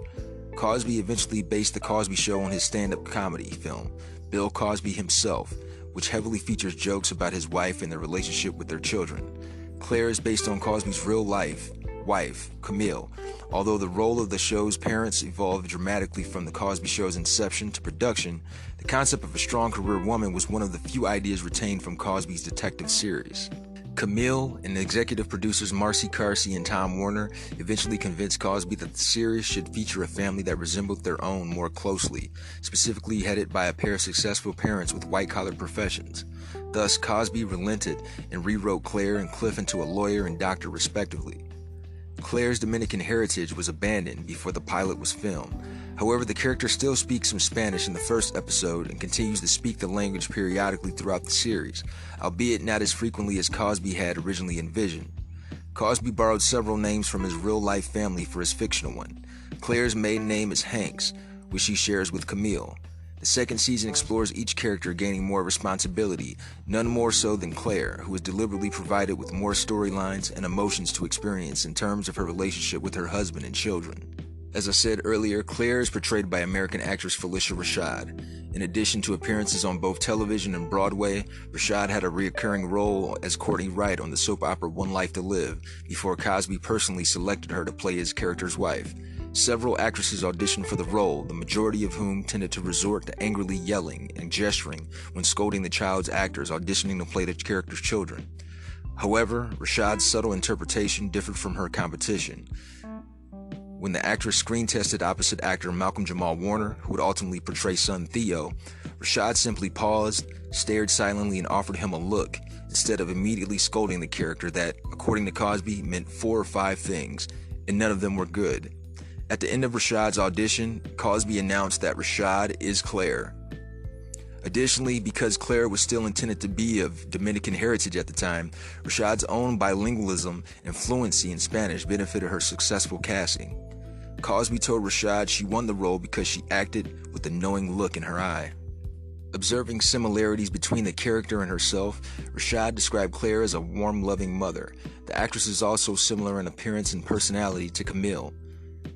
Cosby eventually based The Cosby Show on his stand-up comedy film, Bill Cosby Himself, which heavily features jokes about his wife and their relationship with their children. Claire is based on Cosby's real-life wife, Camille. Although the role of the show's parents evolved dramatically from The Cosby Show's inception to production, the concept of a strong career woman was one of the few ideas retained from Cosby's detective series. Camille and executive producers Marcy Carsey and Tom Warner eventually convinced Cosby that the series should feature a family that resembled their own more closely, specifically headed by a pair of successful parents with white-collar professions. Thus, Cosby relented and rewrote Claire and Cliff into a lawyer and doctor respectively. Claire's Dominican heritage was abandoned before the pilot was filmed. However, the character still speaks some Spanish in the first episode and continues to speak the language periodically throughout the series, albeit not as frequently as Cosby had originally envisioned. Cosby borrowed several names from his real-life family for his fictional one. Claire's maiden name is Hanks, which she shares with Camille. The second season explores each character gaining more responsibility, none more so than Claire, who is deliberately provided with more storylines and emotions to experience in terms of her relationship with her husband and children. As I said earlier, Claire is portrayed by American actress Phylicia Rashad. In addition to appearances on both television and Broadway, Rashad had a recurring role as Courtney Wright on the soap opera One Life to Live, before Cosby personally selected her to play his character's wife. Several actresses auditioned for the role, the majority of whom tended to resort to angrily yelling and gesturing when scolding the child's actors auditioning to play the character's children. However, Rashad's subtle interpretation differed from her competition. When the actress screen tested opposite actor Malcolm Jamal Warner, who would ultimately portray son Theo, Rashad simply paused, stared silently, and offered him a look, instead of immediately scolding the character that, according to Cosby, meant 4 or 5 things, and none of them were good. At the end of Rashad's audition, Cosby announced that Rashad is Claire. Additionally, because Claire was still intended to be of Dominican heritage at the time, Rashad's own bilingualism and fluency in Spanish benefited her successful casting. Cosby told Rashad she won the role because she acted with a knowing look in her eye. Observing similarities between the character and herself, Rashad described Claire as a warm, loving mother. The actress is also similar in appearance and personality to Camille.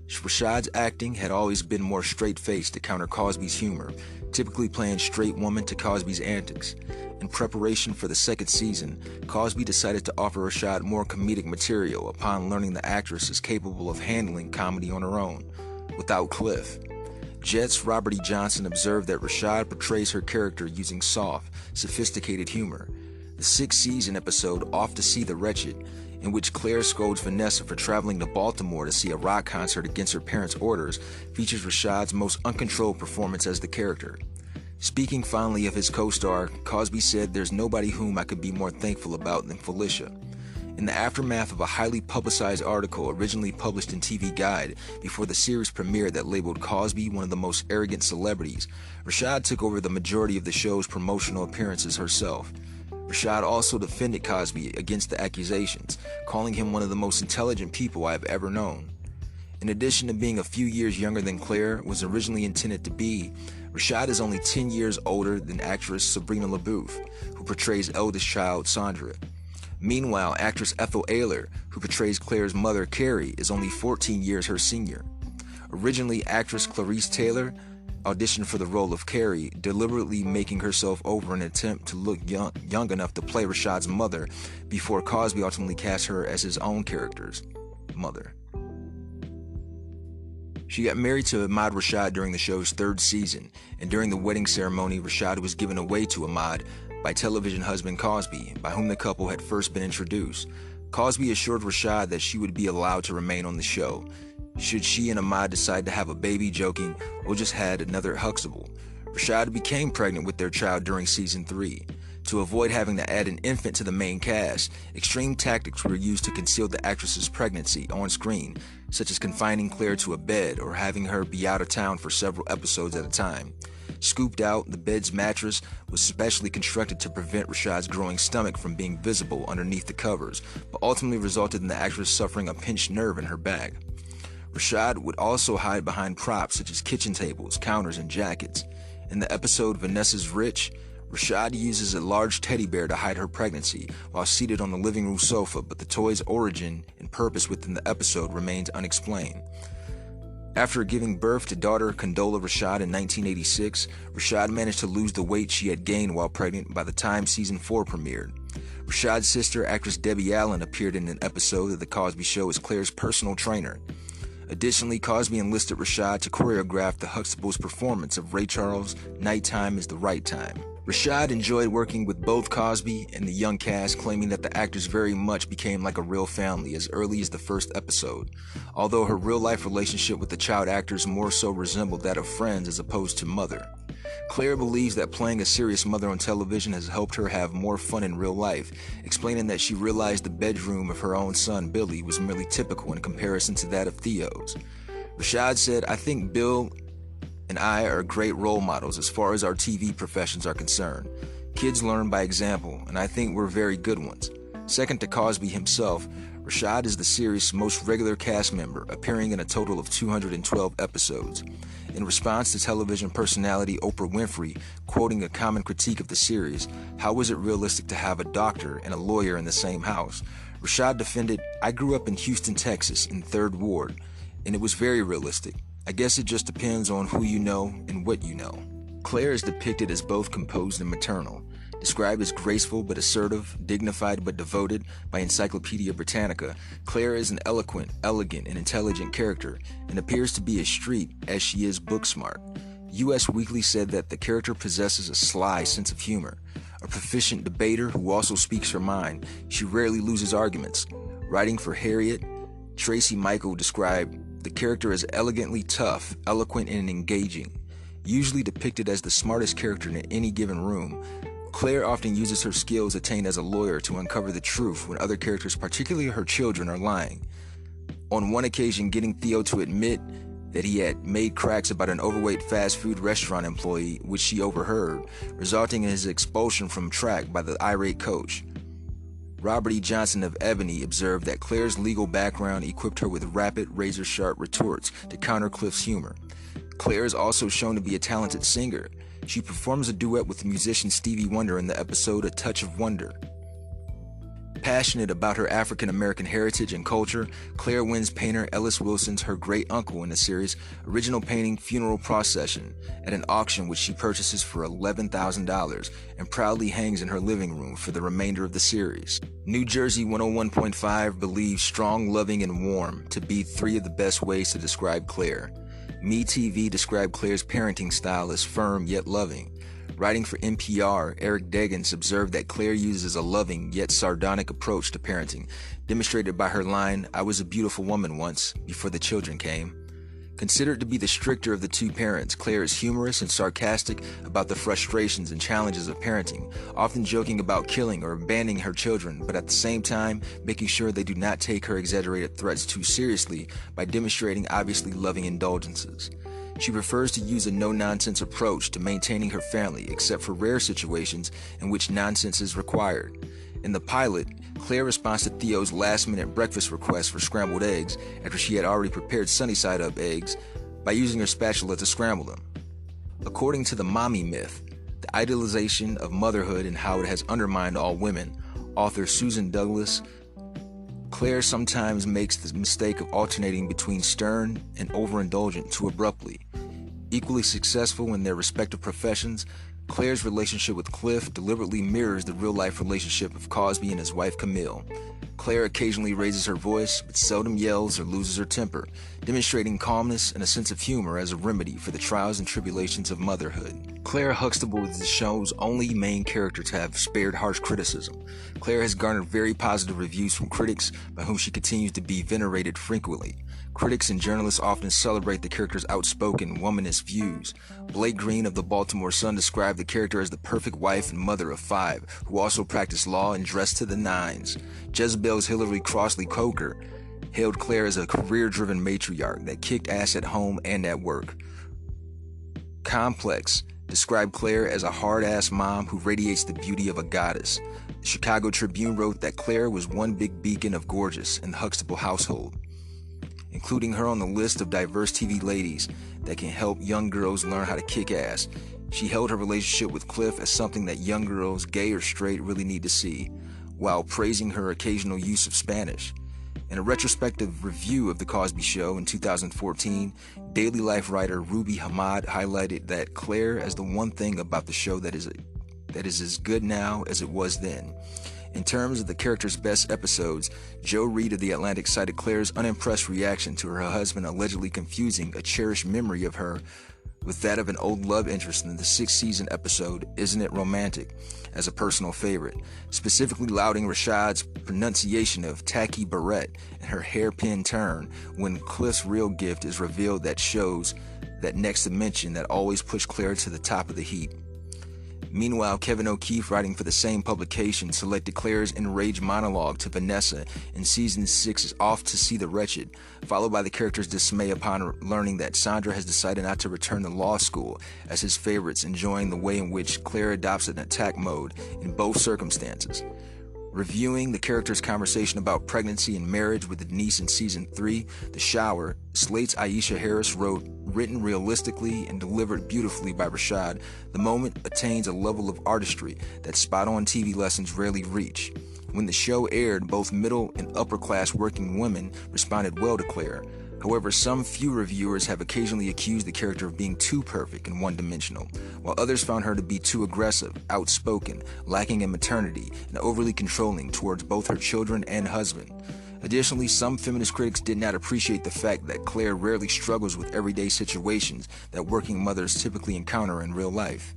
Rashad's acting had always been more straight-faced to counter Cosby's humor, typically playing straight woman to Cosby's antics. In preparation for the second season, Cosby decided to offer Rashad more comedic material upon learning the actress is capable of handling comedy on her own, without Cliff. Jet's Robert E. Johnson observed that Rashad portrays her character using soft, sophisticated humor. The 6th season episode, Off to See the Wretched, in which Claire scolds Vanessa for traveling to Baltimore to see a rock concert against her parents' orders, features Rashad's most uncontrolled performance as the character. Speaking fondly of his co-star, Cosby said, "There's nobody whom I could be more thankful about than Phylicia." In the aftermath of a highly publicized article originally published in TV Guide before the series premiered that labeled Cosby one of the most arrogant celebrities, Rashad took over the majority of the show's promotional appearances herself. Rashad also defended Cosby against the accusations, calling him one of the most intelligent people I have ever known. In addition to being a few years younger than Claire was originally intended to be, Rashad is only 10 years older than actress Sabrina LaBeouf, who portrays eldest child Sandra. Meanwhile, actress Ethel Ayler, who portrays Claire's mother Carrie, is only 14 years her senior. Originally, actress Clarice Taylor auditioned for the role of Carrie, deliberately making herself over in an attempt to look young enough to play Rashad's mother before Cosby ultimately cast her as his own character's mother. She got married to Ahmad Rashad during the show's 3rd season, and during the wedding ceremony, Rashad was given away to Ahmad by television husband Cosby, by whom the couple had first been introduced. Cosby assured Rashad that she would be allowed to remain on the show should she and Ahmad decide to have a baby, joking, "We'll just had another Huxtable." Rashad became pregnant with their child during season 3. To avoid having to add an infant to the main cast, extreme tactics were used to conceal the actress's pregnancy on screen, such as confining Claire to a bed or having her be out of town for several episodes at a time. Scooped out, the bed's mattress was specially constructed to prevent Rashad's growing stomach from being visible underneath the covers, but ultimately resulted in the actress suffering a pinched nerve in her back. Rashad would also hide behind props such as kitchen tables, counters, and jackets. In the episode Vanessa's Rich, Rashad uses a large teddy bear to hide her pregnancy while seated on the living room sofa, but the toy's origin and purpose within the episode remains unexplained. After giving birth to daughter Condola Rashad in 1986, Rashad managed to lose the weight she had gained while pregnant by the time season 4 premiered. Rashad's sister, actress Debbie Allen, appeared in an episode of The Cosby Show as Claire's personal trainer. Additionally, Cosby enlisted Rashad to choreograph the Huxtable's performance of Ray Charles' "Nighttime is the Right Time." Rashad enjoyed working with both Cosby and the young cast, claiming that the actors very much became like a real family as early as the first episode, although her real-life relationship with the child actors more so resembled that of friends as opposed to mother. Claire believes that playing a serious mother on television has helped her have more fun in real life, explaining that she realized the bedroom of her own son Billy was merely typical in comparison to that of Theo's. Rashad said, "I think Bill and I are great role models as far as our TV professions are concerned. Kids learn by example, and I think we're very good ones." Second to Cosby himself, Rashad is the series' most regular cast member, appearing in a total of 212 episodes. In response to television personality Oprah Winfrey quoting a common critique of the series, "How was it realistic to have a doctor and a lawyer in the same house?" Rashad defended, "I grew up in Houston, Texas, in 3rd Ward, and it was very realistic. I guess it just depends on who you know and what you know." Claire is depicted as both composed and maternal. Described as graceful but assertive, dignified but devoted by Encyclopedia Britannica, Claire is an eloquent, elegant, and intelligent character, and appears to be as street as she is book smart. US Weekly said that the character possesses a sly sense of humor. A proficient debater who also speaks her mind, she rarely loses arguments. Writing for Harriet, Tracy Michael described the character as elegantly tough, eloquent, and engaging. Usually depicted as the smartest character in any given room, Claire often uses her skills attained as a lawyer to uncover the truth when other characters, particularly her children, are lying. On one occasion, getting Theo to admit that he had made cracks about an overweight fast food restaurant employee, which she overheard, resulting in his expulsion from track by the irate coach. Robert E. Johnson of Ebony observed that Claire's legal background equipped her with rapid, razor-sharp retorts to counter Cliff's humor. Claire is also shown to be a talented singer. She performs a duet with musician Stevie Wonder in the episode A Touch of Wonder. Passionate about her African-American heritage and culture, Claire wins painter Ellis Wilson's Her Great Uncle in the series' original painting Funeral Procession at an auction which she purchases for $11,000 and proudly hangs in her living room for the remainder of the series. New Jersey 101.5 believes strong, loving, and warm to be 3 of the best ways to describe Claire. MeTV described Claire's parenting style as firm yet loving. Writing for NPR, Eric Deggans observed that Claire uses a loving yet sardonic approach to parenting, demonstrated by her line, "I was a beautiful woman once, before the children came." Considered to be the stricter of the 2 parents, Claire is humorous and sarcastic about the frustrations and challenges of parenting, often joking about killing or abandoning her children, but at the same time making sure they do not take her exaggerated threats too seriously by demonstrating obviously loving indulgences. She prefers to use a no-nonsense approach to maintaining her family, except for rare situations in which nonsense is required. In the pilot, Claire responds to Theo's last-minute breakfast request for scrambled eggs after she had already prepared sunny-side-up eggs by using her spatula to scramble them. According to the mommy myth, the idealization of motherhood and how it has undermined all women, author Susan Douglas, Claire sometimes makes the mistake of alternating between stern and overindulgent too abruptly. Equally successful in their respective professions, Claire's relationship with Cliff deliberately mirrors the real-life relationship of Cosby and his wife Camille. Claire occasionally raises her voice, but seldom yells or loses her temper, demonstrating calmness and a sense of humor as a remedy for the trials and tribulations of motherhood. Claire Huxtable is the show's only main character to have spared harsh criticism. Claire has garnered very positive reviews from critics, by whom she continues to be venerated frequently. Critics and journalists often celebrate the character's outspoken, womanist views. Blake Green of the Baltimore Sun described the character as the perfect wife and mother of 5, who also practiced law and dressed to the nines. Jezebel's Hillary Crossley Coker hailed Claire as a career-driven matriarch that kicked ass at home and at work. Complex described Claire as a hard-ass mom who radiates the beauty of a goddess. The Chicago Tribune wrote that Claire was one big beacon of gorgeous in the Huxtable household, including her on the list of diverse TV ladies that can help young girls learn how to kick ass. She held her relationship with Cliff as something that young girls, gay or straight, really need to see, while praising her occasional use of Spanish. In a retrospective review of The Cosby Show in 2014, Daily Life writer Ruby Hamad highlighted that Claire as the one thing about the show that is as good now as it was then. In terms of the character's best episodes, Joe Reed of The Atlantic cited Claire's unimpressed reaction to her husband allegedly confusing a cherished memory of her with that of an old love interest in the 6th season episode Isn't It Romantic as a personal favorite, specifically lauding Rashad's pronunciation of tacky barrette and her hairpin turn when Cliff's real gift is revealed that shows that next dimension that always pushed Claire to the top of the heap. Meanwhile, Kevin O'Keefe, writing for the same publication, selected Claire's enraged monologue to Vanessa in Season 6's Off to See the Wretched, followed by the character's dismay upon learning that Sandra has decided not to return to law school as his favorites, enjoying the way in which Claire adopts an attack mode in both circumstances. Reviewing the character's conversation about pregnancy and marriage with Denise in Season 3, The Shower, Slate's Aisha Harris wrote, "Written realistically and delivered beautifully by Rashad, the moment attains a level of artistry that spot-on TV lessons rarely reach. When the show aired, both middle and upper-class working women responded well to Claire. However, some few reviewers have occasionally accused the character of being too perfect and one-dimensional, while others found her to be too aggressive, outspoken, lacking in maternity, and overly controlling towards both her children and husband. Additionally, some feminist critics did not appreciate the fact that Claire rarely struggles with everyday situations that working mothers typically encounter in real life."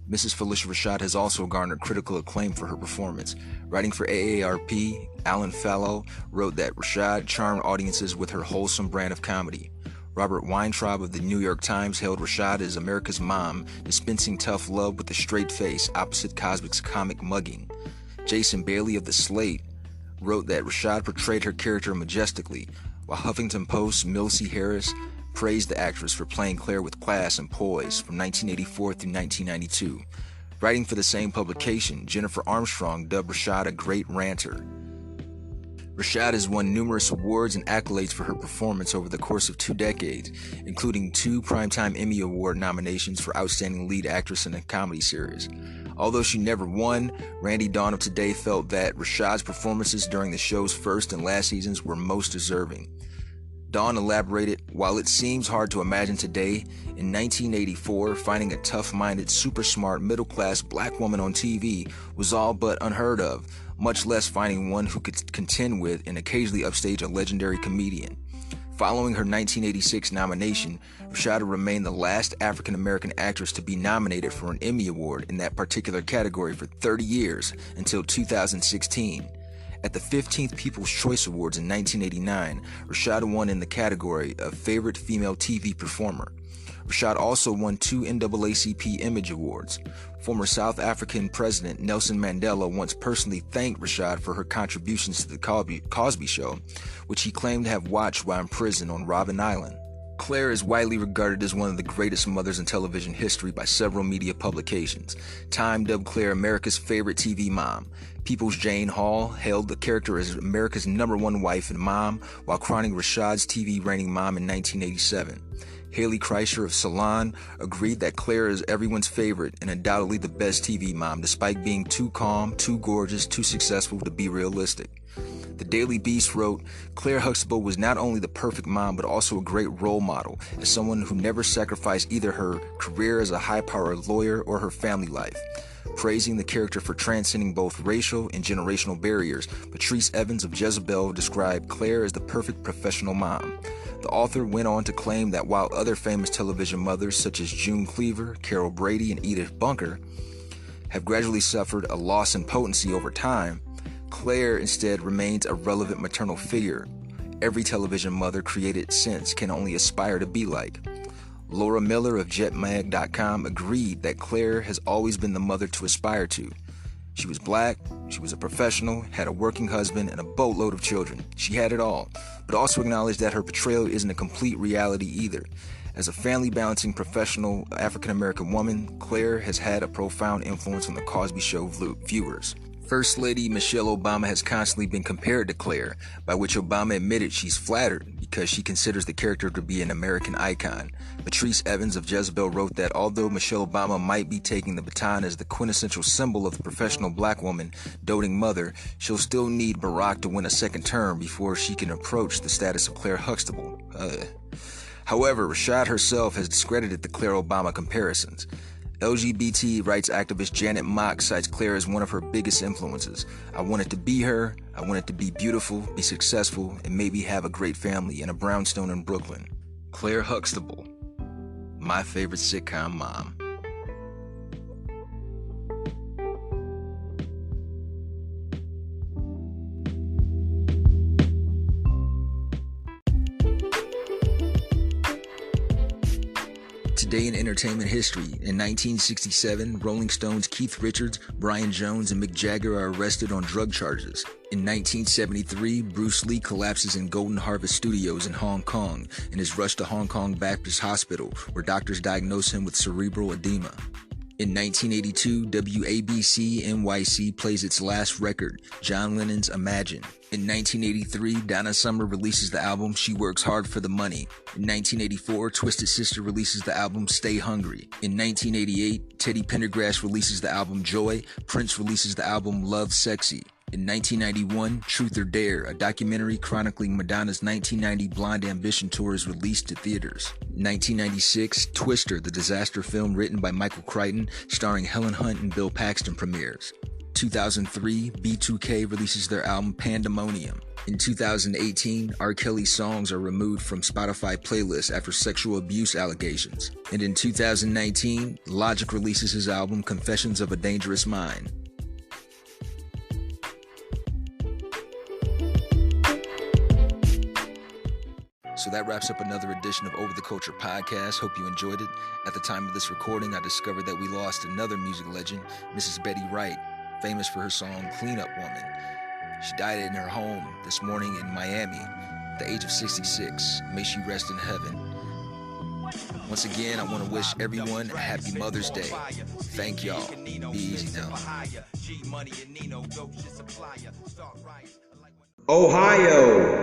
Mrs. Phylicia Rashad has also garnered critical acclaim for her performance. Writing for AARP, Alan Fallow wrote that Rashad charmed audiences with her wholesome brand of comedy. Robert Weintraub of the New York Times hailed Rashad as America's mom, dispensing tough love with a straight face opposite Cosby's comic mugging. Jason Bailey of The Slate wrote that Rashad portrayed her character majestically, while Huffington Post's Milsey Harris praised the actress for playing Claire with class and poise from 1984 through 1992. Writing for the same publication, Jennifer Armstrong dubbed Rashad a great ranter. Rashad has won numerous awards and accolades for her performance over the course of 2 decades, including 2 Primetime Emmy Award nominations for Outstanding Lead Actress in a Comedy Series. Although she never won, Randy Dawn of Today felt that Rashad's performances during the show's first and last seasons were most deserving. Dawn elaborated, "While it seems hard to imagine today, in 1984, finding a tough-minded, super-smart, middle-class black woman on TV was all but unheard of, much less finding one who could contend with and occasionally upstage a legendary comedian." Following her 1986 nomination, Rashad remained the last African-American actress to be nominated for an Emmy Award in that particular category for 30 years until 2016. At the 15th People's Choice Awards in 1989, Rashad won in the category of Favorite Female TV Performer. Rashad also won 2 NAACP Image Awards. Former South African President Nelson Mandela once personally thanked Rashad for her contributions to the Cosby Show, which he claimed to have watched while in prison on Robben Island. Claire is widely regarded as one of the greatest mothers in television history by several media publications. Time dubbed Claire America's favorite TV mom. People's Jane Hall hailed the character as America's #1 wife and mom, while crowning Rashad's TV reigning mom in 1987. Haley Kreischer of Salon agreed that Claire is everyone's favorite and undoubtedly the best TV mom, despite being too calm, too gorgeous, too successful to be realistic. The Daily Beast wrote, Claire Huxtable was not only the perfect mom, but also a great role model, as someone who never sacrificed either her career as a high-powered lawyer or her family life. Praising the character for transcending both racial and generational barriers, Patrice Evans of Jezebel described Claire as the perfect professional mom. The author went on to claim that while other famous television mothers such as June Cleaver, Carol Brady, and Edith Bunker have gradually suffered a loss in potency over time, Claire instead remains a relevant maternal figure every television mother created since can only aspire to be like. Laura Miller of JetMag.com agreed that Claire has always been the mother to aspire to. She was black, she was a professional, had a working husband, and a boatload of children. She had it all, but also acknowledged that her portrayal isn't a complete reality either. As a family-balancing professional African-American woman, Claire has had a profound influence on The Cosby Show viewers. First Lady Michelle Obama has constantly been compared to Claire, by which Obama admitted she's flattered because she considers the character to be an American icon. Patrice Evans of Jezebel wrote that although Michelle Obama might be taking the baton as the quintessential symbol of the professional black woman, doting mother, she'll still need Barack to win a second term before she can approach the status of Claire Huxtable. However, Rashad herself has discredited the Claire Obama comparisons. LGBT rights activist Janet Mock cites Claire as one of her biggest influences. I wanted to be her, I wanted to be beautiful, be successful, and maybe have a great family in a brownstone in Brooklyn. Claire Huxtable, my favorite sitcom mom. Today in entertainment history, in 1967, Rolling Stones' Keith Richards, Brian Jones, and Mick Jagger are arrested on drug charges. In 1973, Bruce Lee collapses in Golden Harvest Studios in Hong Kong and is rushed to Hong Kong Baptist Hospital, where doctors diagnose him with cerebral edema. In 1982, WABC NYC plays its last record, John Lennon's Imagine. In 1983, Donna Summer releases the album She Works Hard for the Money. In 1984, Twisted Sister releases the album Stay Hungry. In 1988, Teddy Pendergrass releases the album Joy. Prince releases the album Love Sexy. In 1991, Truth or Dare, a documentary chronicling Madonna's 1990 Blonde Ambition tour, is released to theaters. In 1996, Twister, the disaster film written by Michael Crichton, starring Helen Hunt and Bill Paxton, premieres. 2003, B2K releases their album Pandemonium. In 2018, R. Kelly's songs are removed from Spotify playlists after sexual abuse allegations. And in 2019, Logic releases his album Confessions of a Dangerous Mind. So that wraps up another edition of Over the Culture podcast. Hope you enjoyed it. At the time of this recording, I discovered that we lost another music legend, Mrs. Betty Wright, famous for her song Cleanup Woman. She died in her home this morning in Miami at the age of 66. May she rest in heaven. Once again, I want to wish everyone a happy Mother's Day. Thank y'all. Be easy now. Ohio.